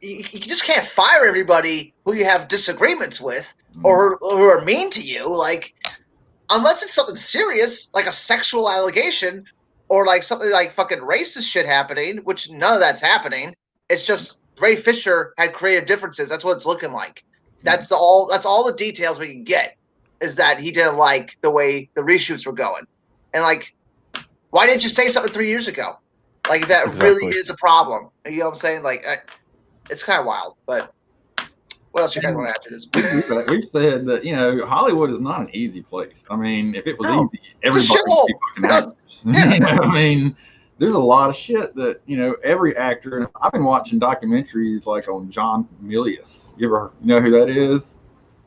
Speaker 1: you just can't fire everybody who you have disagreements with or who are mean to you. Like, unless it's something serious, like a sexual allegation or like something like fucking racist shit happening, which none of that's happening. It's just Ray Fisher had creative differences. That's what it's looking like. That's all the details we can get, is that he didn't like the way the reshoots were going. And like, why didn't you say something 3 years ago? Like, that really is a problem. You know what I'm saying? Like, it's kind of wild. But what else you guys want to add to this?
Speaker 2: We've said that, you know, Hollywood is not an easy place. I mean, if it was easy, everybody would be fucking actors. You know, I mean, there's a lot of shit that, you know, every actor, and I've been watching documentaries like on John Milius. You ever know who that is?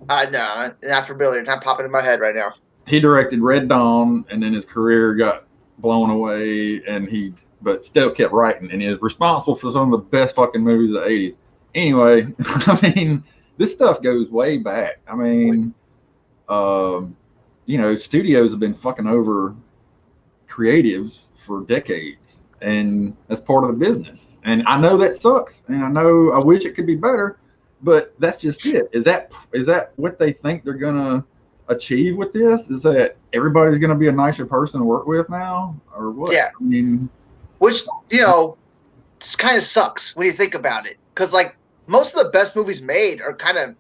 Speaker 1: No, not familiar. Not popping in my head right now.
Speaker 2: He directed Red Dawn, and then his career got blown away, but still kept writing, and he is responsible for some of the best fucking movies of the 80s. Anyway, I mean, this stuff goes way back. I mean, you know, studios have been fucking over creatives for decades, and that's part of the business. And I know that sucks, and I wish it could be better, but that's just it. Is that what they think they're gonna achieve with this? Is that everybody's gonna be a nicer person to work with now, or what?
Speaker 1: Yeah.
Speaker 2: I mean,
Speaker 1: which kind of sucks when you think about it, because like most of the best movies made are kind of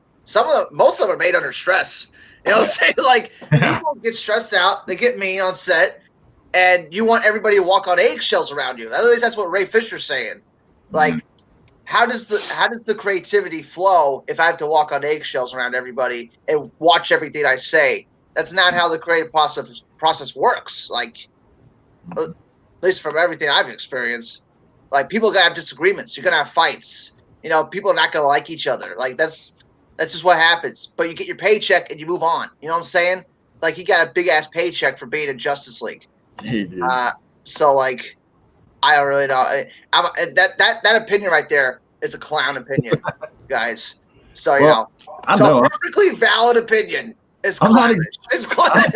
Speaker 1: most of them are made under stress. You know what I'm saying? Like people get stressed out, they get mean on set, and you want everybody to walk on eggshells around you. At least that's what Ray Fisher's saying. Like, how does the creativity flow if I have to walk on eggshells around everybody and watch everything I say? That's not how the creative process works. Like, at least from everything I've experienced, like people gotta have disagreements. You're gonna have fights. People are not gonna like each other. Like that's just what happens. But you get your paycheck and you move on. You know what I'm saying? Like he got a big ass paycheck for being in Justice League.
Speaker 2: he did.
Speaker 1: So like, I don't really know. That opinion right there is a clown opinion, guys. So perfectly valid opinion. It's clownish. It's clownish.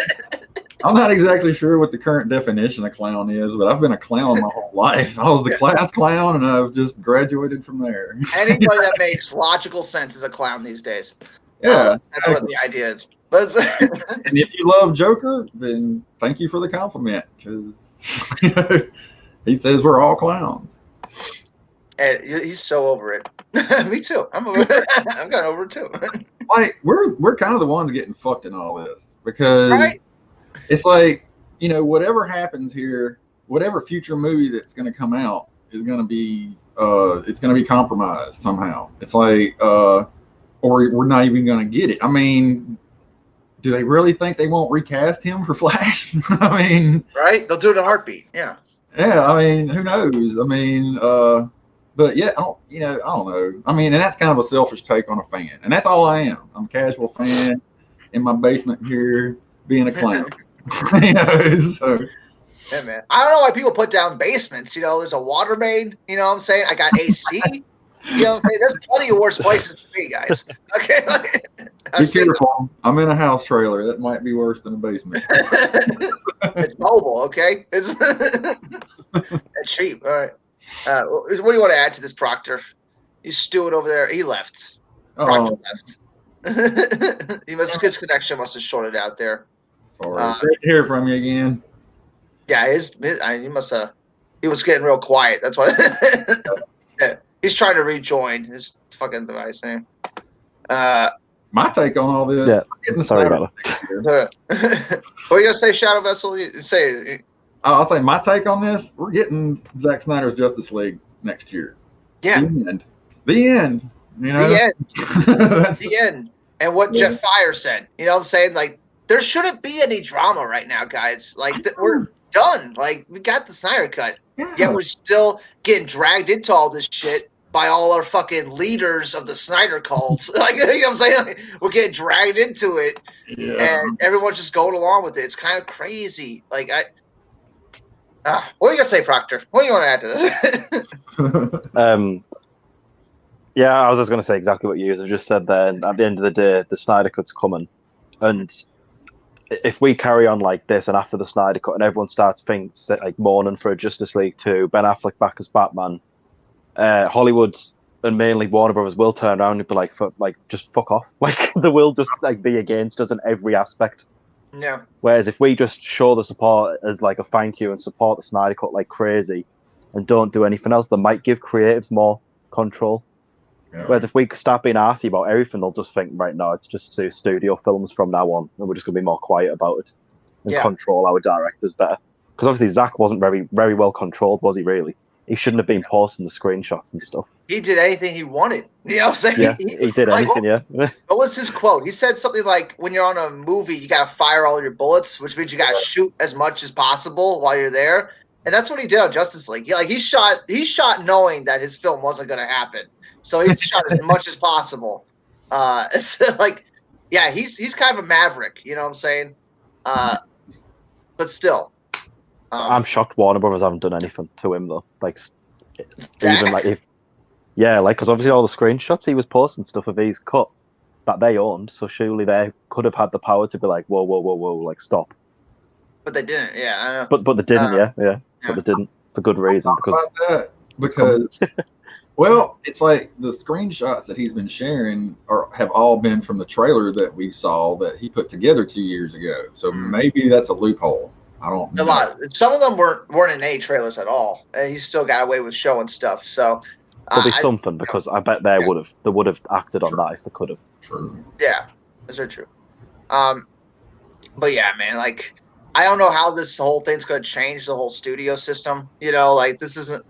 Speaker 2: I'm not exactly sure what the current definition of clown is, but I've been a clown my whole life. I was the class clown, and I've just graduated from there.
Speaker 1: Anybody that makes logical sense is a clown these days.
Speaker 2: Yeah,
Speaker 1: that's what the idea is.
Speaker 2: And if you love Joker, then thank you for the compliment, because he says we're all clowns.
Speaker 1: And he's so over it. Me too. I'm over it. I'm kind of over it too.
Speaker 2: Like we're kind of the ones getting fucked in all this, because it's like, whatever happens here, whatever future movie that's going to come out is going to be it's going to be compromised somehow. It's like or we're not even going to get it. I mean, do they really think they won't recast him for Flash? I mean,
Speaker 1: right? They'll do it in a heartbeat. Yeah.
Speaker 2: Yeah, I mean, who knows? I mean, but yeah, I don't know. I mean, and that's kind of a selfish take on a fan, and that's all I am. I'm a casual fan in my basement here, being a clown. So.
Speaker 1: Yeah, man. I don't know why people put down basements. There's a water main. You know what I'm saying? I got AC. You know what I'm saying? There's plenty of worse places to be, guys. Okay.
Speaker 2: Be careful. I'm in a house trailer. That might be worse than a basement.
Speaker 1: It's mobile, okay? It's cheap. All right. What do you want to add to this, Proctor? He's stewing over there. He left. Proctor left. His connection must have shorted out there.
Speaker 2: Sorry. Great to hear from you again.
Speaker 1: Yeah, he must have. He was getting real quiet. That's why. Yeah, he's trying to rejoin his fucking device. Man.
Speaker 2: My take on all this.
Speaker 3: Yeah. Sorry about that.
Speaker 1: What are you gonna say, Shadow Vessel? Say.
Speaker 2: I'll say my take on this. We're getting Zack Snyder's Justice League next year.
Speaker 1: Yeah.
Speaker 2: The end. The end.
Speaker 1: The end. And what Jetfire said. You know what I'm saying? Like, there shouldn't be any drama right now, guys. Like, we're done. Like, we got the Snyder cut. Yeah. Yet we're still getting dragged into all this shit by all our fucking leaders of the Snyder cult. Like, you know what I'm saying? Like, we're getting dragged into it. Yeah. And everyone's just going along with it. It's kind of crazy. Like, what are you going to say, Proctor? What do you want to add to this?
Speaker 3: Yeah, I was just going to say exactly what you have just said there. And at the end of the day, the Snyder Cut's coming. And if we carry on like this, and after the Snyder Cut, and everyone starts mourning for a Justice League 2, Ben Affleck back as Batman, Hollywood and mainly Warner Brothers will turn around and be like, just fuck off. Like, they will just be against us in every aspect.
Speaker 1: Yeah.
Speaker 3: Whereas if we just show the support as like a thank you and support the Snyder Cut like crazy, and don't do anything else, they might give creatives more control. Yeah. Whereas if we start being arsey about everything, they'll just think, right, no, it's just studio films from now on, and we're just going to be more quiet about it and control our directors better. Because obviously Zach wasn't very, very well controlled, was he? Really? He shouldn't have been posting the screenshots and stuff.
Speaker 1: He did anything he wanted. You know what I'm saying?
Speaker 3: Yeah, he did anything. What
Speaker 1: was his quote? He said something like, "When you're on a movie, you got to fire all your bullets, which means you got to shoot as much as possible while you're there." And that's what he did on Justice League. He shot knowing that his film wasn't going to happen. So he shot as much as possible. It's like, yeah, he's kind of a maverick, you know what I'm saying? But still,
Speaker 3: I'm shocked Warner Brothers haven't done anything to him though. Like,
Speaker 1: Zach?
Speaker 3: Even like because obviously all the screenshots he was posting stuff of his cut that they owned, so surely they could have had the power to be like, whoa, like stop.
Speaker 1: But they didn't. Yeah, I know.
Speaker 3: But they didn't. Yeah. But they didn't for good reason
Speaker 2: because Well, it's like the screenshots that he's been sharing have all been from the trailer that we saw that he put together 2 years ago. So maybe that's a loophole. I don't know.
Speaker 1: A lot. Some of them weren't in any trailers at all, and he still got away with showing stuff. So
Speaker 3: there'll be something, because I bet they would have acted on that if they could have.
Speaker 2: True.
Speaker 1: Yeah, those are true. But yeah, man, like I don't know how this whole thing's going to change the whole studio system. You know, like this isn't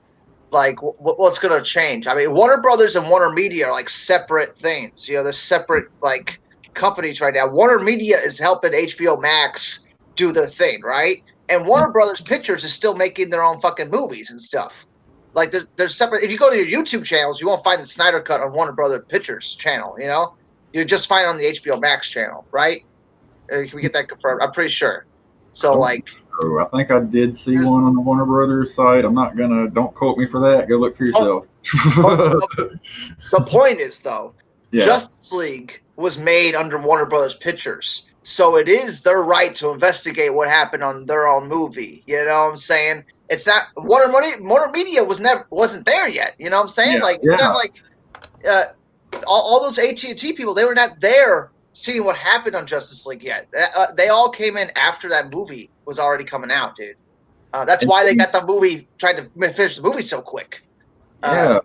Speaker 1: like what's going to change. I mean, Warner Brothers and Warner Media are like separate things. You know, they're separate like companies right now. Warner Media is helping HBO Max do their thing, right? And Warner Brothers Pictures is still making their own fucking movies and stuff. Like they're separate. If you go to your YouTube channels, you won't find the Snyder Cut on Warner Brothers Pictures channel. You know, you just find it on the HBO Max channel, right? Can we get that confirmed? I'm pretty sure. So like,
Speaker 2: I think I did see one on the Warner Brothers site. I'm not gonna. Don't quote me for that. Go look for yourself.
Speaker 1: The point is though, Justice League was made under Warner Brothers Pictures, so it is their right to investigate what happened on their own movie. You know what I'm saying? It's not Warner Media wasn't there yet. You know what I'm saying? It's not like all those AT&T people, they were not there seeing what happened on Justice League yet. They all came in after that movie was already coming out, dude. That's why they got the movie, tried to finish the movie so quick. They're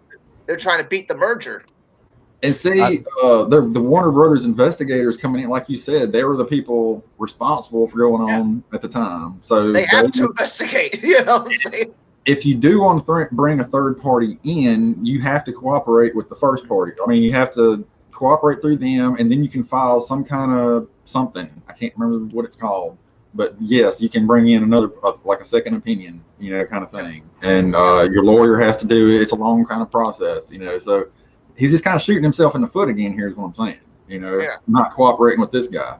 Speaker 1: trying to beat the merger.
Speaker 2: And see, the Warner Brothers investigators coming in, like you said, they were the people responsible for going on at the time. So
Speaker 1: they have to investigate. You know what I'm saying?
Speaker 2: If you do want to bring a third party in, you have to cooperate with the first party. I mean, you have to cooperate through them, and then you can file some kind of something. I can't remember what it's called, but yes, you can bring in another, like a second opinion, you know, kind of thing. And your lawyer has to do it. It's a long kind of process, you know. So he's just kind of shooting himself in the foot again. Here's what I'm saying, you know, not cooperating with this guy.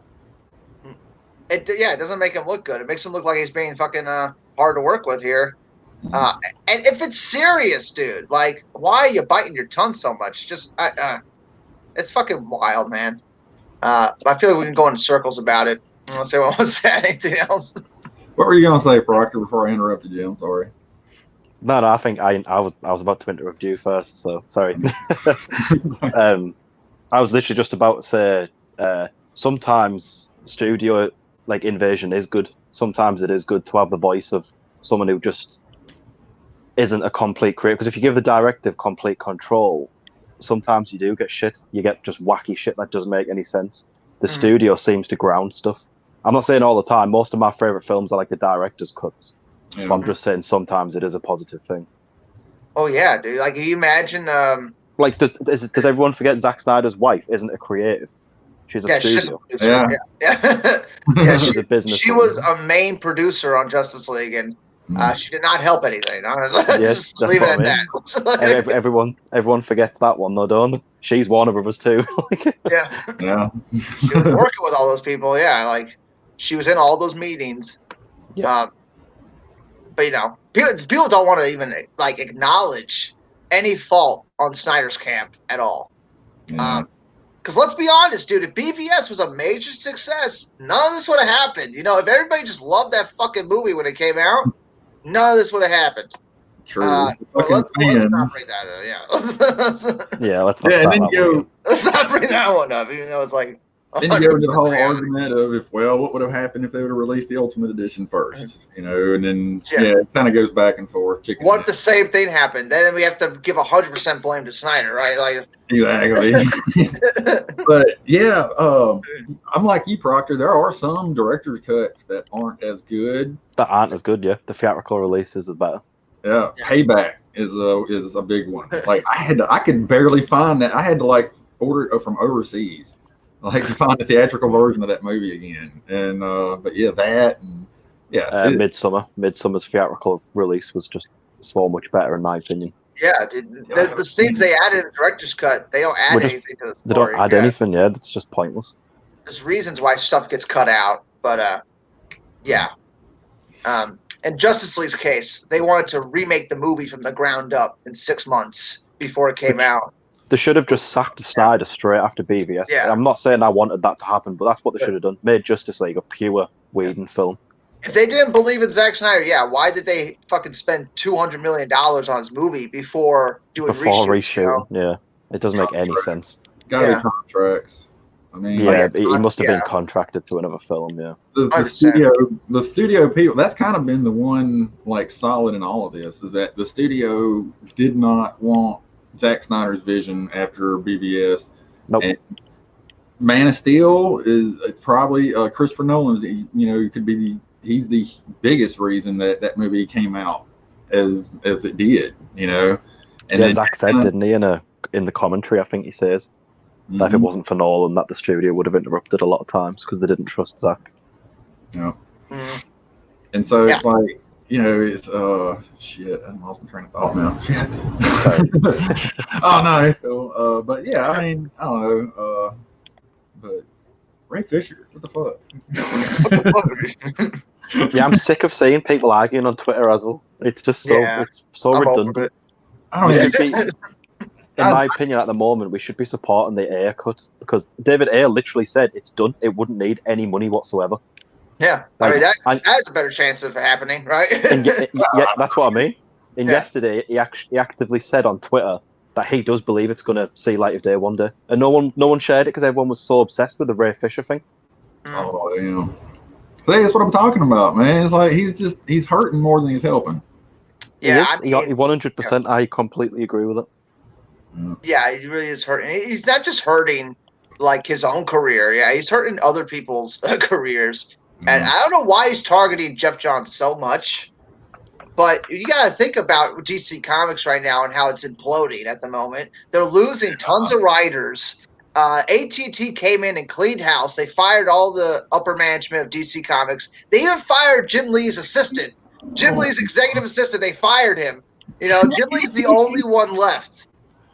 Speaker 1: It doesn't make him look good. It makes him look like he's being fucking hard to work with here. And if it's serious, dude, like, why are you biting your tongue so much? Just it's fucking wild, man. I feel like we can go in circles about it. I don't want to say what I want to say. Anything else?
Speaker 2: What were you gonna say, Proctor? Before I interrupted you, I'm sorry.
Speaker 3: No, I think I was about to interrupt you first. So sorry. I was literally just about to say sometimes studio like invasion is good. Sometimes it is good to have the voice of someone who just isn't a complete creator. Because if you give the directive complete control, sometimes you do get shit. You get just wacky shit that doesn't make any sense. The studio seems to ground stuff. I'm not saying all the time. Most of my favorite films are like the director's cuts. Yeah. But I'm just saying sometimes it is a positive thing.
Speaker 1: Oh yeah, dude. Like, can you imagine?
Speaker 3: Like, does everyone forget Zack Snyder's wife isn't a creative? She's a studio.
Speaker 1: She's a business. She was a main producer on Justice League, and she did not help anything. Just leave it at that.
Speaker 3: Everyone forgets that one, though, don't they? She's Warner Brothers too.
Speaker 1: Yeah. She was working with all those people. Yeah, like she was in all those meetings. Yeah. But you know, people don't want to even like acknowledge any fault on Snyder's camp at all. Because let's be honest, dude, if BVS was a major success, none of this would have happened. You know, if everybody just loved that fucking movie when it came out, none of this would have happened.
Speaker 2: True.
Speaker 1: Let's not bring that up. Let's not bring that one up, even though it's like.
Speaker 2: Then you go into the whole argument of what would have happened if they would have released the Ultimate Edition first, you know, and then it kind of goes back and forth.
Speaker 1: What if the same thing happened? Then we have to give 100% blame to Snyder, right? Like
Speaker 2: exactly. But yeah, I'm like you, Proctor. There are some director's cuts that aren't as good.
Speaker 3: That aren't as good, yeah. The theatrical releases are better.
Speaker 2: Yeah, Payback is a big one. Like I could barely find that. I had to like order it from overseas. Like to find the theatrical version of that movie again, and but yeah, that and
Speaker 3: Midsummer's theatrical release was just so much better in my opinion.
Speaker 1: Yeah, dude, the scenes they added in the director's cut, they don't add anything to the story.
Speaker 3: They don't add anything. Yeah, that's just pointless.
Speaker 1: There's reasons why stuff gets cut out, but in Justice League's case, they wanted to remake the movie from the ground up in 6 months before it came out.
Speaker 3: They should have just sacked Snyder straight after BVS.
Speaker 1: Yeah.
Speaker 3: I'm not saying I wanted that to happen, but that's what they should have done. Made Justice League a pure Whedon film.
Speaker 1: If they didn't believe in Zack Snyder, yeah, why did they fucking spend $200 million on his movie before doing reshoots?
Speaker 3: Reshooting? Yeah, it doesn't make any sense.
Speaker 2: Gotta be contracts. I mean,
Speaker 3: he must have been contracted to another film. Yeah,
Speaker 2: the studio people. That's kind of been the one like solid in all of this is that the studio did not want Zack Snyder's vision after BVS.
Speaker 3: Nope.
Speaker 2: And Man of Steel it's probably Christopher Nolan's. He's the biggest reason that movie came out as it did. And
Speaker 3: then Zack said, didn't he, in the commentary? I think he says. That if it wasn't for Nolan, that the studio would have interrupted a lot of times because they didn't trust Zack.
Speaker 2: Yeah. And so it's like, it's shit. I lost my train of thought now. Shit. Oh no, it's cool. But yeah, I mean, I don't know. But Ray Fisher, what the fuck?
Speaker 3: Yeah, I'm sick of seeing people arguing on Twitter as well. It's just so redundant.
Speaker 2: I don't
Speaker 3: in my opinion, at the moment, we should be supporting the Ayer cut because David Ayer literally said it's done. It wouldn't need any money whatsoever.
Speaker 1: Yeah, I mean that has a better chance of happening, right?
Speaker 3: Yeah, that's what I mean. And yesterday, he actively said on Twitter that he does believe it's going to see light of day one day, and no one shared it because everyone was so obsessed with the Ray Fisher thing.
Speaker 2: Oh, yeah. See, that's what I'm talking about, man. It's like he's hurting more than he's helping.
Speaker 1: Yeah,
Speaker 3: he 100%. I completely agree with it.
Speaker 1: Yeah, he really is hurting. He's not just hurting like his own career. Yeah, he's hurting other people's careers. And I don't know why he's targeting Jeff Johns so much, but you got to think about DC Comics right now and how it's imploding at the moment. They're losing tons of writers. AT&T came in and cleaned house. They fired all the upper management of DC Comics. They even fired Jim Lee's assistant. Jim Lee's executive assistant, they fired him. Jim Lee's the only one left.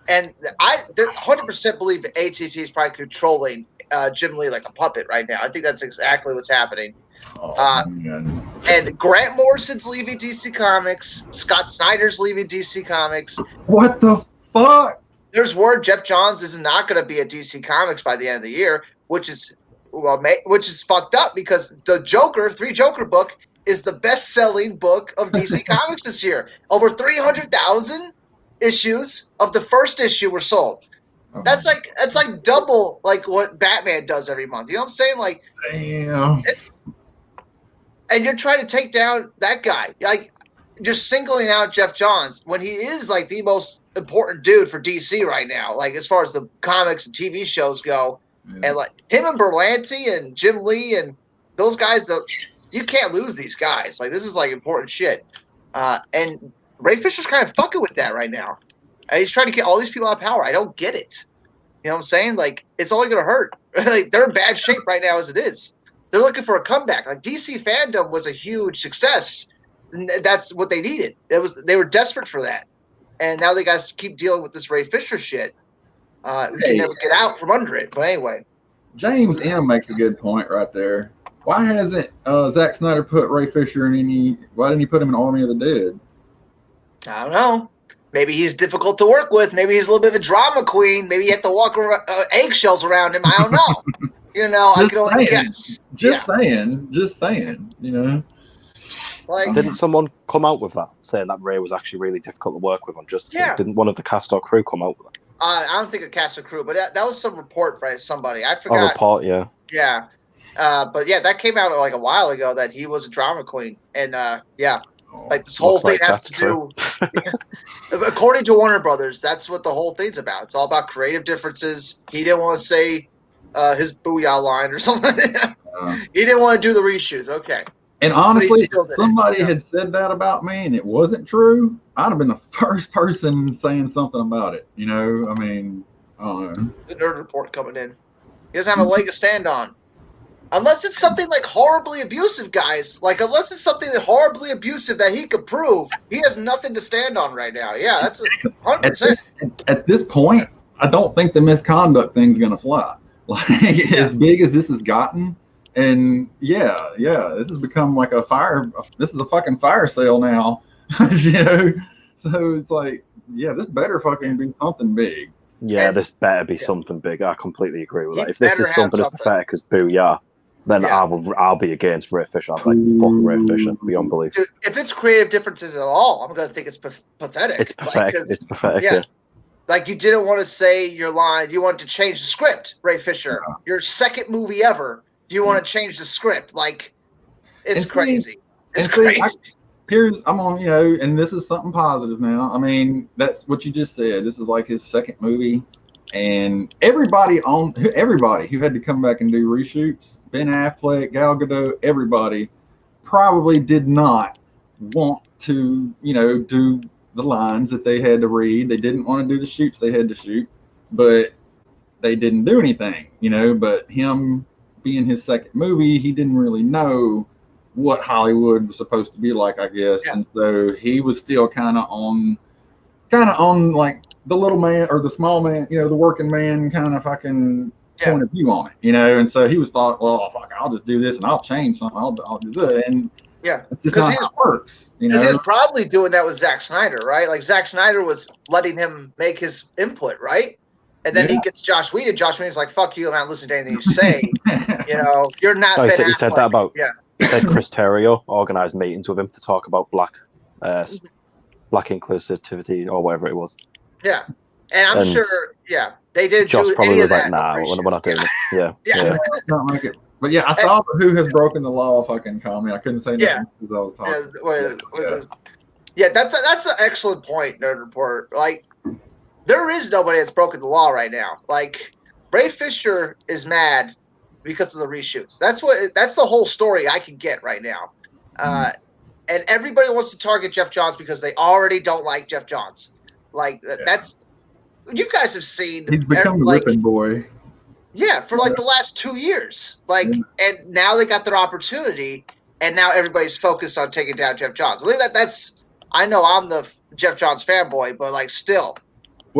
Speaker 1: And I 100% believe that AT&T is probably controlling Jim Lee like a puppet right now. I think that's exactly what's happening. And Grant Morrison's leaving DC Comics. Scott Snyder's leaving DC Comics.
Speaker 2: What the fuck?
Speaker 1: There's word Jeff Johns is not going to be at DC Comics by the end of the year, which is fucked up because the Joker, 3 Joker book, is the best-selling book of DC Comics this year. Over 300,000 issues of the first issue were sold. That's like double like what Batman does every month. You know what I'm saying? Like,
Speaker 2: damn.
Speaker 1: And you're trying to take down that guy. Like, you're singling out Jeff Johns when he is like the most important dude for DC right now. Like as far as the comics and TV shows go, and like him and Berlanti and Jim Lee and those guys, you can't lose these guys. Like this is like important shit. And Ray Fisher's kind of fucking with that right now. And he's trying to get all these people out of power. I don't get it. You know what I'm saying? Like, it's only going to hurt. Like, they're in bad shape right now as it is. They're looking for a comeback. Like, DC fandom was a huge success. And that's what they needed. They were desperate for that. And now they got to keep dealing with this Ray Fisher shit. We can never get out from under it. But anyway.
Speaker 2: James M. makes a good point right there. Why hasn't Zack Snyder put Ray Fisher in why didn't he put him in Army of the Dead?
Speaker 1: I don't know. Maybe he's difficult to work with. Maybe he's a little bit of a drama queen. Maybe you have to walk around, eggshells around him. I don't know. I can only guess.
Speaker 2: Just saying.
Speaker 1: Like,
Speaker 3: didn't someone come out with that, saying that Ray was actually really difficult to work with on Justice League? Didn't one of the cast or crew come out with that?
Speaker 1: I don't think a cast or crew, but that was some report by somebody. I forgot.
Speaker 3: A report, yeah.
Speaker 1: Yeah. But yeah, that came out like a while ago that he was a drama queen. And like this whole thing has to do, according to Warner Brothers, that's what the whole thing's about. It's all about creative differences. He didn't want to say his booyah line or something. He didn't want to do the reshoots. Okay.
Speaker 2: And honestly, if somebody had said that about me and it wasn't true, I'd have been the first person saying something about it. I mean, I don't know.
Speaker 1: The nerd report coming in. He doesn't have a leg to stand on. Unless it's something like horribly abusive, guys. Like, unless it's something that horribly abusive that he could prove, he has nothing to stand on right now. Yeah, that's 100%.
Speaker 2: At this point, I don't think the misconduct thing's going to fly. Like, as big as this has gotten, and this has become like this is a fucking fire sale now. So it's like, this better fucking be something big.
Speaker 3: Yeah, this better be something big. I completely agree with that. If this is something as pathetic as Booyah, then I'll be against Ray Fisher. I'm like, fuck Ray Fisher beyond belief.
Speaker 1: Dude, if it's creative differences at all, I'm gonna think it's pathetic.
Speaker 3: It's pathetic.
Speaker 1: Like,
Speaker 3: it's pathetic. Yeah.
Speaker 1: Like, you didn't want to say your line. You wanted to change the script, Ray Fisher. Yeah. Your second movie ever. You want to change the script? Like, it's crazy. It's crazy.
Speaker 2: I'm on, and this is something positive now. I mean, that's what you just said. This is like his second movie, and everybody who had to come back and do reshoots, Ben Affleck, Gal Gadot, everybody probably did not want to, do the lines that they had to read. They didn't want to do the shoots they had to shoot, but they didn't do anything, But him being his second movie, he didn't really know what Hollywood was supposed to be like, I guess. Yeah. And so he was still kind of on like the little man or the small man, the working man kind of fucking point of view on it, And so he was thought, well, fuck, I'll just do this and I'll change something. I'll do that. And it's just not how it works.
Speaker 1: Because he was probably doing that with Zack Snyder, right? Like, Zack Snyder was letting him make his input, right? And then he gets Joss Whedon. Joss Whedon's like, fuck you, I'm not listening to anything you say. You're not.
Speaker 3: He said that about. Yeah. He said Chris Terrio organized meetings with him to talk about black inclusivity or whatever it was.
Speaker 1: Yeah, and I'm sure. Yeah, they did.
Speaker 3: Josh
Speaker 1: do
Speaker 3: probably
Speaker 1: any
Speaker 3: was
Speaker 1: of
Speaker 3: like, "Nah, we're not doing it." Yeah, yeah.
Speaker 2: Not like it. But yeah, I saw the "Who Has Broken the Law" fucking comment. I couldn't say nothing because I was talking.
Speaker 1: That's an excellent point, Nerd Report. Like, there is nobody that's broken the law right now. Like, Ray Fisher is mad because of the reshoots. That's the whole story I can get right now. And everybody wants to target Jeff Johns because they already don't like Jeff Johns. Like, that's, you guys have seen.
Speaker 2: He's become the whipping boy.
Speaker 1: Yeah, for like the last 2 years. Like, and now they got their opportunity, and now everybody's focused on taking down Jeff Johns. I think I know I'm the Jeff Johns fanboy, but like, still,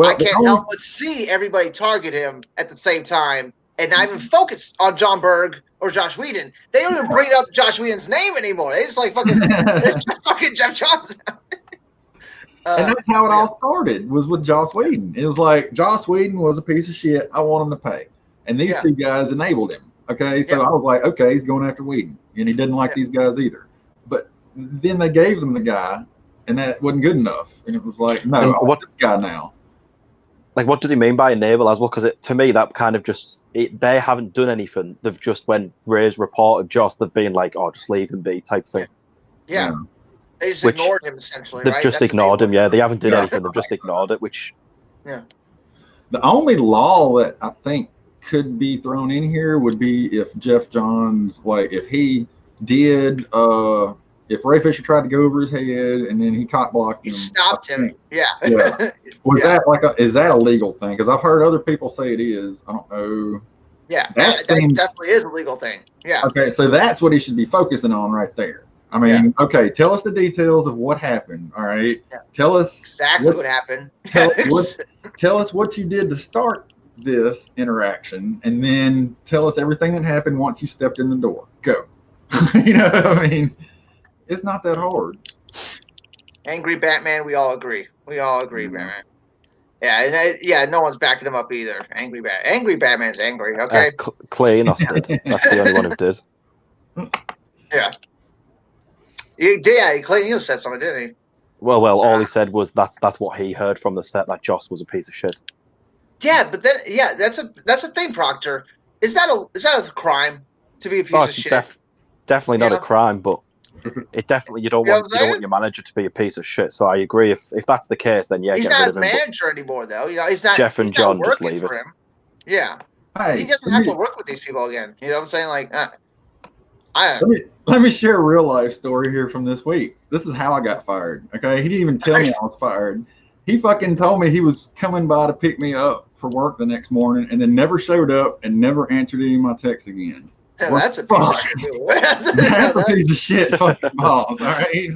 Speaker 1: I can't help but see everybody target him at the same time. And not even focus on John Berg or Josh Whedon. They don't even bring up Josh Whedon's name anymore. They just like fucking, it's just fucking Jeff Johns.
Speaker 2: And that's how it all started, was with Joss Whedon. It was like, Joss Whedon was a piece of shit. I want him to pay. And these two guys enabled him. Okay, so I was like, okay, he's going after Whedon. And he didn't like these guys either. But then they gave them the guy, and that wasn't good enough. And it was like, no, I want this guy now.
Speaker 3: Like, what does he mean by enable as well? Because to me, that kind of they haven't done anything. They've just, when Ray's reported Joss, they've been like, oh, just leave him be type thing.
Speaker 1: Yeah. They just ignored him, essentially,
Speaker 3: They've just ignored him, They haven't done anything. They've just ignored it, which...
Speaker 1: Yeah.
Speaker 2: The only law that I think could be thrown in here would be if Jeff Johns, like, if he did... if Ray Fisher tried to go over his head and then he cock blocked him,
Speaker 1: he stopped him. Yeah.
Speaker 2: Was that is that a legal thing? Because I've heard other people say it is. I don't know.
Speaker 1: Yeah, that definitely is a legal thing. Yeah.
Speaker 2: Okay, so that's what he should be focusing on right there. I mean, okay, tell us the details of what happened. All right. Yeah. Tell us
Speaker 1: exactly what happened.
Speaker 2: Tell us what you did to start this interaction, and then tell us everything that happened once you stepped in the door. Go. You know what I mean? It's not that hard.
Speaker 1: Angry Batman, we all agree. Batman. Yeah, no one's backing him up either. Angry Batman's angry, okay?
Speaker 3: Clay Enos did. That's the only one who did.
Speaker 1: Yeah. Clay Enos said something, didn't he?
Speaker 3: Well, all he said was that's what he heard from the set, that Joss was a piece of shit.
Speaker 1: Yeah, but then, that's a thing, Proctor. Is that a crime to be a piece of shit?
Speaker 3: Definitely not a crime, but it definitely you don't want your manager to be a piece of shit. So I agree. If that's the case, then
Speaker 1: he's not his manager anymore, though. He's not.
Speaker 3: Jeff and John just leave it.
Speaker 1: Him. Yeah, he doesn't have to work with these people again. You know what I'm saying? Like, I don't know.
Speaker 2: Let me share a real life story here from this week. This is how I got fired. Okay, he didn't even tell me I was fired. He fucking told me he was coming by to pick me up for work the next morning, and then never showed up and never answered any of my texts again.
Speaker 1: Yeah, that's a piece of shit.
Speaker 2: That's a piece of shit fucking balls, all right?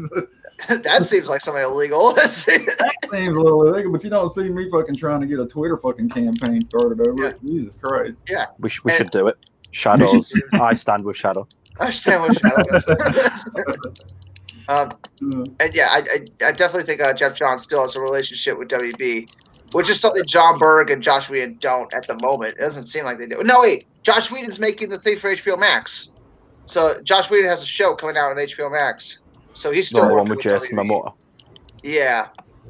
Speaker 1: That seems like something illegal. That
Speaker 2: seems a little illegal, but you don't see me fucking trying to get a Twitter fucking campaign started over it. Jesus Christ.
Speaker 1: Yeah.
Speaker 3: We should do it. Shadows. I stand with Shadow.
Speaker 1: I stand with Shadow. And yeah, I definitely think Jeff Johns still has a relationship with WB, which is something John Berg and Josh Whedon don't at the moment. It doesn't seem like they do. No, wait. Josh Whedon's making the thing for HBO Max. So Josh Whedon has a show coming out on HBO Max. So he's still
Speaker 3: the one
Speaker 1: working
Speaker 3: with Jason
Speaker 1: WWE.
Speaker 3: Momoa.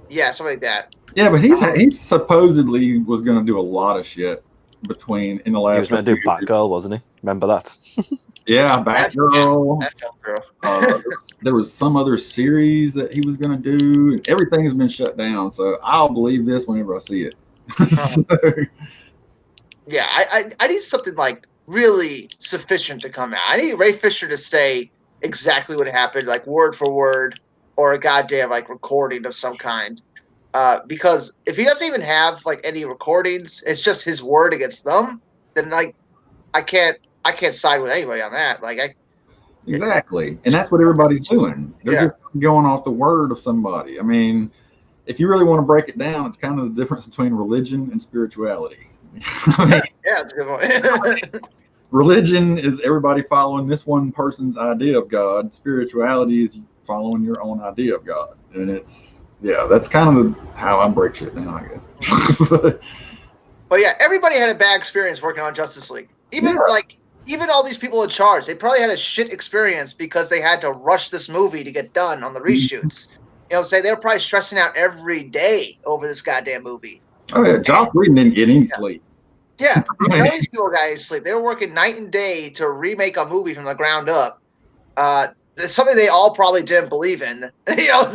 Speaker 1: Yeah, something like that.
Speaker 2: Yeah, but he supposedly was going to do a lot of shit in the last.
Speaker 3: He was going to do Batgirl, wasn't he? Remember that?
Speaker 2: Yeah, Batgirl.
Speaker 1: That felt true.
Speaker 2: There was some other series that he was going to do, and everything has been shut down. So I'll believe this whenever I see it.
Speaker 1: Yeah, I need something like really sufficient to come out. I need Ray Fisher to say exactly what happened, like word for word, or a goddamn like recording of some kind. Because if he doesn't even have like any recordings, it's just his word against them. Then like I can't side with anybody on that. Like
Speaker 2: exactly, and that's what everybody's doing. They're just going off the word of somebody. I mean, if you really want to break it down, it's kind of the difference between religion and spirituality. I mean,
Speaker 1: yeah, that's a good one.
Speaker 2: Religion is everybody following this one person's idea of God. Spirituality is following your own idea of God, and that's kind of how I break shit down, I guess.
Speaker 1: But yeah, everybody had a bad experience working on Justice League. Even all these people in charge, they probably had a shit experience because they had to rush this movie to get done on the reshoots. You know what I'm saying? They were probably stressing out every day over this goddamn movie.
Speaker 2: Oh yeah, Joss Whedon didn't get any sleep.
Speaker 1: Yeah, none of these people got any sleep. They were working night and day to remake a movie from the ground up. It's something they all probably didn't believe in. They all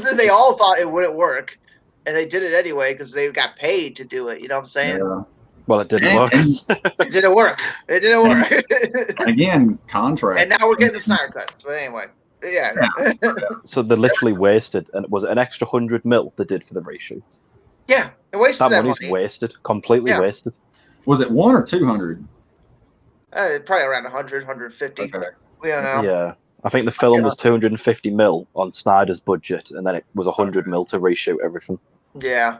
Speaker 1: thought it wouldn't work, and they did it anyway because they got paid to do it. You know what I'm saying?
Speaker 2: Yeah.
Speaker 3: Well, it didn't work.
Speaker 1: It didn't work. It didn't work.
Speaker 2: And again, contract.
Speaker 1: And now we're getting the Snyder Cut. But anyway, yeah.
Speaker 3: So they literally wasted, and was it an extra $100 million they did for the reshoots?
Speaker 1: Yeah, it wasted that
Speaker 3: money's
Speaker 1: money.
Speaker 3: Wasted, completely wasted.
Speaker 2: Was it 1 or 200?
Speaker 1: Probably around 100, 150.
Speaker 2: Okay.
Speaker 1: We don't know.
Speaker 3: Yeah, I think the film was $250 million on Snyder's budget, and then it was $100 million to reshoot everything.
Speaker 1: Yeah.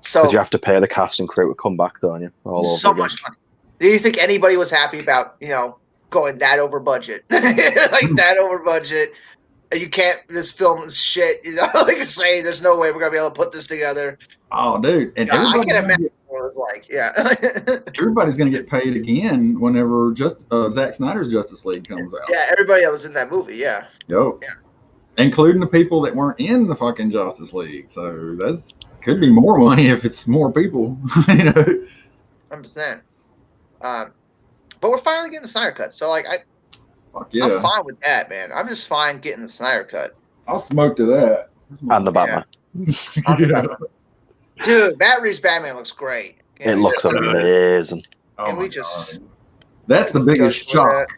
Speaker 1: So
Speaker 3: because you have to pay the cast and crew to come back, don't you? All over
Speaker 1: so
Speaker 3: again.
Speaker 1: much money. Do you think anybody was happy about going that over budget, like that over budget? And you can't. This film is shit. Like you're saying, there's no way we're gonna be able to put this together.
Speaker 2: Oh, dude, and
Speaker 1: I can't imagine what it was like. Yeah.
Speaker 2: Everybody's gonna get paid again whenever Zack Snyder's Justice League comes out.
Speaker 1: Yeah, everybody that was in that movie. Yeah.
Speaker 2: Yo.
Speaker 1: Yeah.
Speaker 2: Including the people that weren't in the fucking Justice League. So that's could be more money if it's more people.
Speaker 1: 100%. But we're finally getting the Snyder Cut. So like I'm fine with that, man. I'm just fine getting the Snyder Cut.
Speaker 2: I'll smoke to that.
Speaker 3: And the Batman.
Speaker 1: Yeah. Dude, Matt Reeves' Batman looks great.
Speaker 3: It looks amazing.
Speaker 2: That's the biggest shock.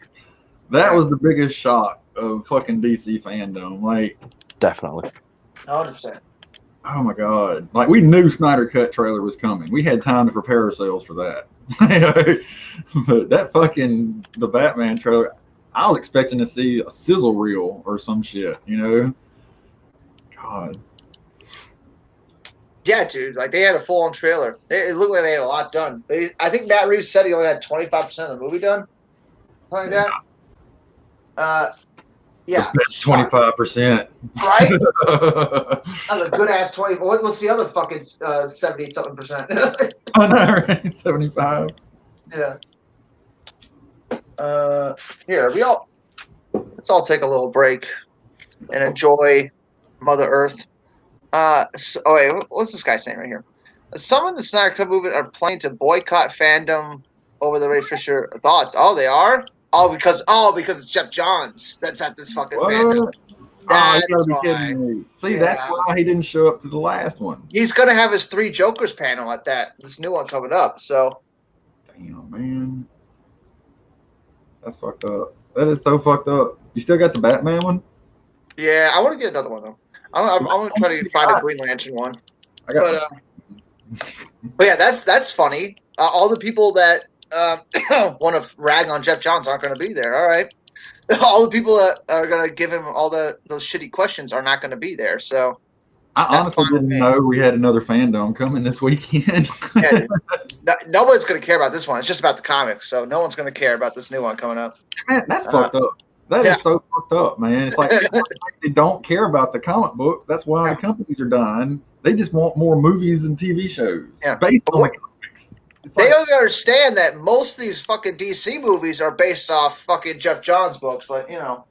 Speaker 2: That was the biggest shock of fucking DC fandom. Like,
Speaker 3: definitely.
Speaker 1: 100%.
Speaker 2: Oh my god! Like we knew Snyder Cut trailer was coming. We had time to prepare ourselves for that. But that the Batman trailer, I was expecting to see a sizzle reel or some shit. God.
Speaker 1: Yeah, dude. Like they had a full-on trailer. It looked like they had a lot done. I think Matt Reeves said he only had 25% of the movie done. Something like that. Yeah.
Speaker 2: 25%.
Speaker 1: Right? That's a good ass 20. What's the other fucking 70-something%?
Speaker 2: I know, right? 75.
Speaker 1: Yeah. Here, let's all take a little break and enjoy Mother Earth. What's this guy saying right here? Some of the Snyder Cut movement are planning to boycott fandom over the Ray Fisher thoughts. Oh, they are? Because it's Jeff Johns that's at this fucking fandom.
Speaker 2: You gotta be kidding me. See, that's why he didn't show up to the last one.
Speaker 1: He's gonna have his 3 Jokers panel at this new one coming up. So,
Speaker 2: damn, man, that's fucked up. That is so fucked up. You still got the Batman one?
Speaker 1: Yeah, I want to get another one though. I'm gonna try to find a Green Lantern one. But yeah, that's funny. All the people that want to rag on Jeff Johns aren't going to be there. All right, all the people that are going to give him all those shitty questions are not going to be there. So
Speaker 2: I honestly didn't know we had another fandom coming this weekend.
Speaker 1: Yeah, nobody's going to care about this one. It's just about the comics, so no one's going to care about this new one coming up.
Speaker 2: Man, that's fucked up. That is so fucked up, man. It's like they don't care about the comic book. That's why the companies are dying. They just want more movies and TV shows based on the comics.
Speaker 1: They don't understand that most of these fucking DC movies are based off fucking Jeff Johns books, but you know.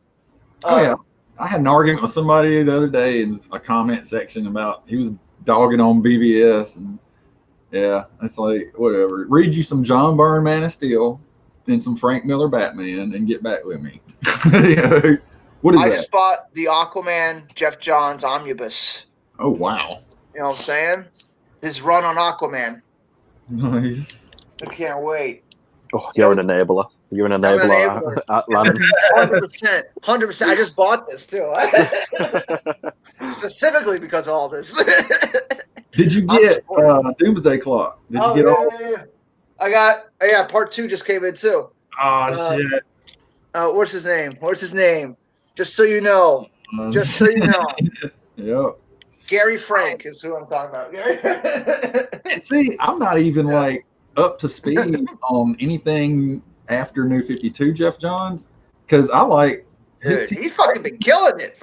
Speaker 2: Oh yeah, I had an argument with somebody the other day in a comment section about he was dogging on BVS, and yeah, it's like whatever. Read you some John Byrne Man of Steel, then some Frank Miller Batman, and get back with me. You know, what is
Speaker 1: I
Speaker 2: that?
Speaker 1: just bought the Aquaman Jeff Johns omnibus.
Speaker 2: Oh wow!
Speaker 1: You know what I'm saying? His run on Aquaman.
Speaker 2: Nice.
Speaker 1: I can't wait.
Speaker 3: Oh, you're an enabler. You're an enabler.
Speaker 1: 100%. I just bought this too. Specifically because of all this.
Speaker 2: Did you get Doomsday Clock? Did you get all?
Speaker 1: Yeah. I got part 2 just came in too.
Speaker 2: Oh shit.
Speaker 1: What's his name? Just so you know. Just so you know.
Speaker 2: Yep.
Speaker 1: Gary Frank is who I'm talking about.
Speaker 2: And see, I'm not even like up to speed on anything after New 52 Jeff Johns, because I like
Speaker 1: he fucking been killing it.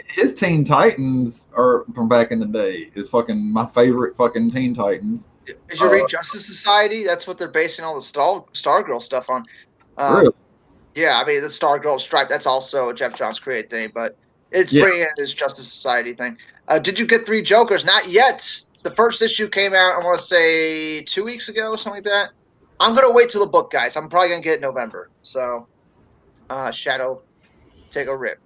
Speaker 2: His Teen Titans are from back in the day is fucking my favorite fucking Teen Titans.
Speaker 1: Did you read Justice Society? That's what they're basing all the Stargirl stuff on.
Speaker 2: Really?
Speaker 1: Yeah, I mean the Stargirl Stripe. That's also a Jeff Johns created thing, but it's bringing in this Justice Society thing. Did you get 3 Jokers? Not yet. The first issue came out, I want to say 2 weeks ago, something like that. I'm going to wait till the book, guys. I'm probably going to get it in November. So, Shadow, take a rip.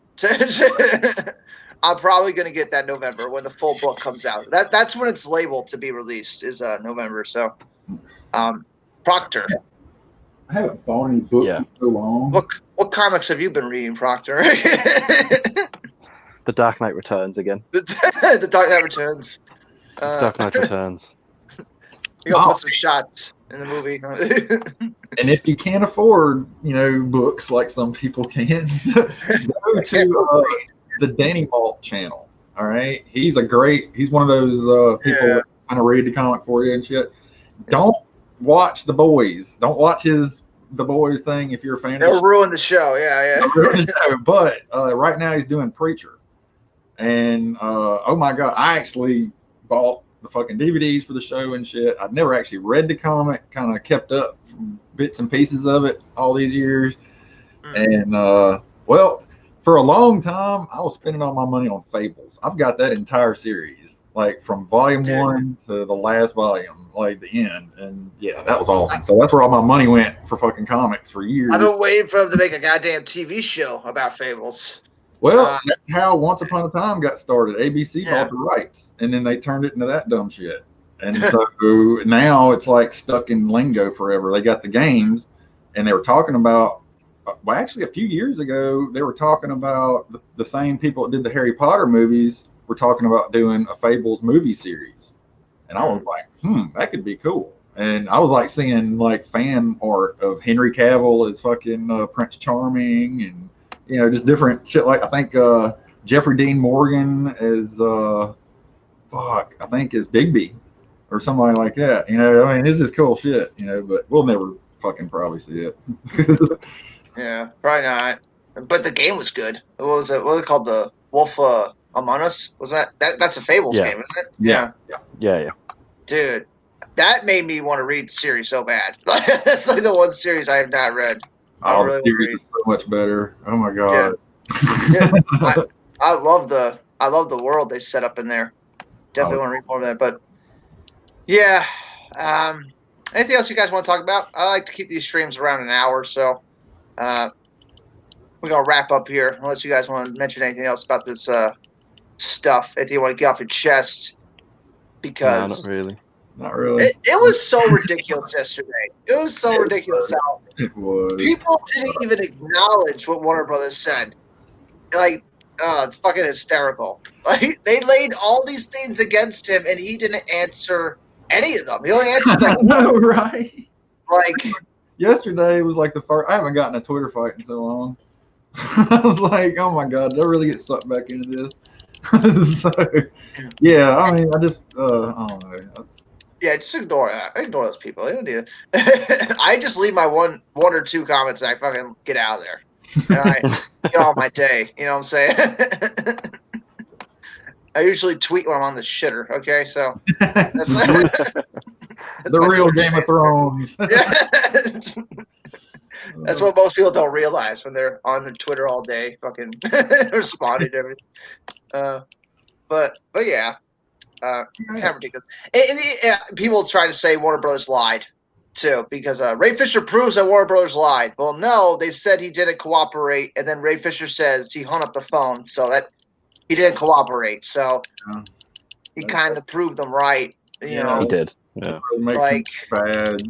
Speaker 1: I'm probably going to get that November when the full book comes out. That's when it's labeled to be released, is November. So, Proctor.
Speaker 2: I haven't bought any books in so long.
Speaker 1: What comics have you been reading, Proctor?
Speaker 3: The Dark Knight Returns again.
Speaker 1: The Dark Knight Returns.
Speaker 3: Dark Knight Returns.
Speaker 1: You got to put some shots in the movie.
Speaker 2: And if you can't afford, books like some people can, go to the Danny Malt channel. All right, he's one of those people that kind of read the comic for you and shit. Don't watch The Boys. Don't watch The Boys thing if you're a fan.
Speaker 1: They'll ruin the show. Yeah.
Speaker 2: Ruin the show. But right now he's doing Preacher, and oh my god, I actually bought the fucking DVDs for the show and shit. I've never actually read the comic, kind of kept up from bits and pieces of it all these years. And well, for a long time, I was spending all my money on Fables. I've got that entire series, like from volume 1 to the last volume, like the end. And yeah, that was awesome. So that's where all my money went for fucking comics for years.
Speaker 1: I've been waiting for them to make a goddamn TV show about Fables.
Speaker 2: Well, that's how Once Upon a Time got started. ABC bought the rights, and then they turned it into that dumb shit. And so now it's like stuck in lingo forever. They got the games, and they were talking about, well, actually a few years ago, they were talking about the same people that did the Harry Potter movies were talking about doing a Fables movie series. And I was like, that could be cool. And I was like seeing like fan art of Henry Cavill as fucking Prince Charming, and just different shit. Like I think Jeffrey Dean Morgan is I think is Bigby or somebody like that. I mean, this is cool shit. But we'll never fucking probably see it.
Speaker 1: Yeah, probably not. But the game was good. What was it? What was it called? The Wolf Among Us? Was that's a Fables game, isn't it?
Speaker 3: Yeah.
Speaker 1: Dude, that made me want to read the series so bad. That's like the one series I have not read.
Speaker 2: The series is so much better. Oh my god.
Speaker 1: Yeah. I love the world they set up in there. Definitely want to read more of that. But yeah. Anything else you guys want to talk about? I like to keep these streams around an hour, so we're gonna wrap up here unless you guys want to mention anything else about this stuff. Anything you want to get off your chest? Because
Speaker 2: not really.
Speaker 1: It was so ridiculous yesterday. It was so ridiculous how people didn't even acknowledge what Warner Brothers said. Like, it's fucking hysterical. Like, they laid all these things against him, and he didn't answer any of them. He only answered like,
Speaker 2: no, right?
Speaker 1: Like,
Speaker 2: yesterday was like the first. I haven't gotten a Twitter fight in so long. I was like, oh my god, did I really get sucked back into this? So, yeah, I mean, I just, I don't know.
Speaker 1: Yeah, just ignore those people. They don't need it. I just leave my one or two comments and I fucking get out of there. And I get on my day. You know what I'm saying? I usually tweet when I'm on the shitter. Okay, so
Speaker 2: The real Game of Thrones.
Speaker 1: That's what most people don't realize when they're on the Twitter all day, fucking responding to everything. But yeah, kind of ridiculous. And people try to say Warner Brothers lied too, because Ray Fisher proves that Warner Brothers lied. Well, no, they said he didn't cooperate, and then Ray Fisher says he hung up the phone, so that he didn't cooperate. So he kind of proved them right. You know,
Speaker 3: he did. Yeah,
Speaker 2: like bad.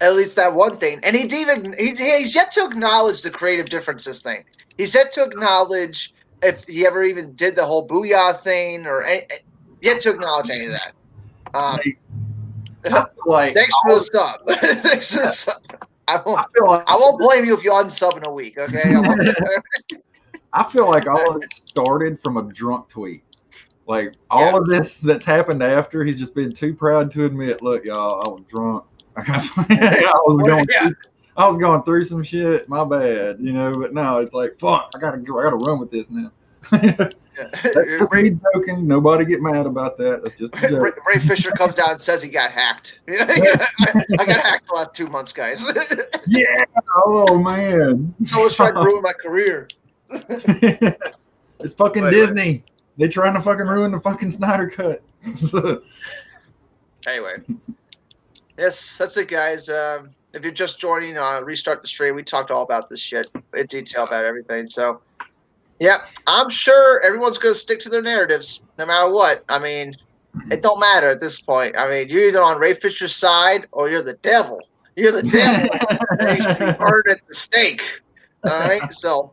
Speaker 1: At least that one thing, and he's yet to acknowledge the creative differences thing. He's yet to acknowledge if he ever even did the whole booyah thing, or yet to acknowledge any of that. Thanks for the sub. Thanks for the sub. I won't blame you if you unsub in a week. Okay.
Speaker 2: I feel like all of it started from a drunk tweet. Like all of this that's happened after, he's just been too proud to admit, look, y'all, I was drunk. I was going through some shit. My bad, you know. But no, it's like, fuck, I gotta run with this now. That's Ray joking. Nobody get mad about that. That's just
Speaker 1: Ray Fisher comes out and says he got hacked. I got hacked the last 2 months, guys.
Speaker 2: Yeah. Oh man.
Speaker 1: Someone's trying to ruin my career.
Speaker 2: It's fucking Disney. They're trying to fucking ruin the fucking Snyder Cut.
Speaker 1: Anyway. Yes, that's it, guys. If you're just joining, restart the stream. We talked all about this shit in detail about everything. So, yeah, I'm sure everyone's going to stick to their narratives no matter what. I mean, it don't matter at this point. I mean, you're either on Ray Fisher's side or you're the devil. You're the devil that needs to be burned at the stake. All right? So,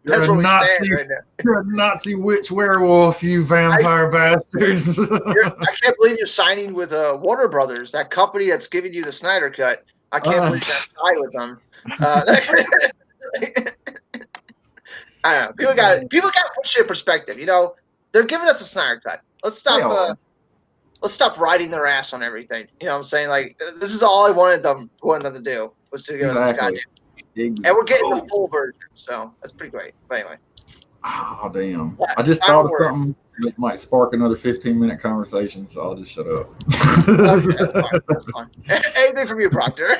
Speaker 1: that's where we stand right now.
Speaker 2: You're a Nazi witch werewolf, you vampire bastard.
Speaker 1: I can't believe you're signing with Warner Brothers, that company that's giving you the Snyder Cut. I can't believe you signed with them. I don't know. People got to put shit in perspective. You know, they're giving us a Snyder Cut. Let's stop riding their ass on everything. You know what I'm saying? Like, this is all I wanted them to do, was to give us a goddamn. And we're getting the full version, so that's pretty great. But anyway.
Speaker 2: Oh, damn. I just thought of something that might spark another 15-minute conversation, so I'll just shut up.
Speaker 1: Okay, that's fine. Anything from you, Proctor?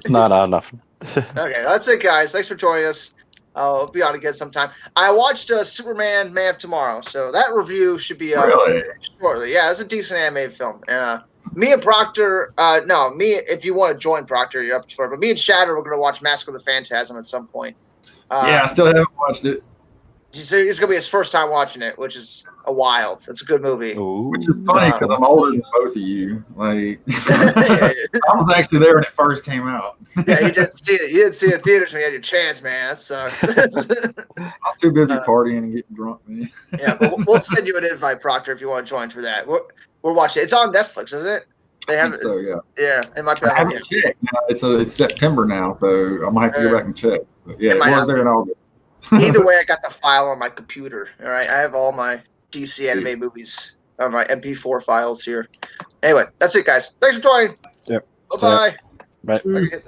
Speaker 3: No, nothing.
Speaker 1: Okay, that's it, guys. Thanks for joining us. I'll be on again sometime. I watched Superman Man of Tomorrow, so that review should be up shortly. Yeah, it's a decent animated film. And me and Proctor, if you want to join Proctor, you're up for it. But me and Shatter, we're going to watch Mask of the Phantasm at some point.
Speaker 2: Yeah, I still haven't watched it.
Speaker 1: It's going to be his first time watching it, which is a wild. It's a good movie.
Speaker 3: Ooh.
Speaker 2: Which is funny because I'm older than both of you. Like, I was actually there when it first came out.
Speaker 1: Yeah, you didn't see it. You didn't see it in theaters when you had your chance, man. That sucks.
Speaker 2: I'm too busy partying and getting drunk, man.
Speaker 1: Yeah, but we'll send you an invite, Proctor, if you want to join for that. We're watching it. It's on Netflix, isn't it? They have it.
Speaker 2: So, yeah.
Speaker 1: Yeah, it might be.
Speaker 2: I haven't checked. It's September now, so I'm gonna have to go back and check. But yeah, it was there in August.
Speaker 1: Either way, I got the file on my computer. All right, I have all my DC anime movies on my MP4 files here. Anyway, that's it, guys. Thanks for joining.
Speaker 3: Yep.
Speaker 1: Bye-bye.
Speaker 3: Bye.
Speaker 1: Bye.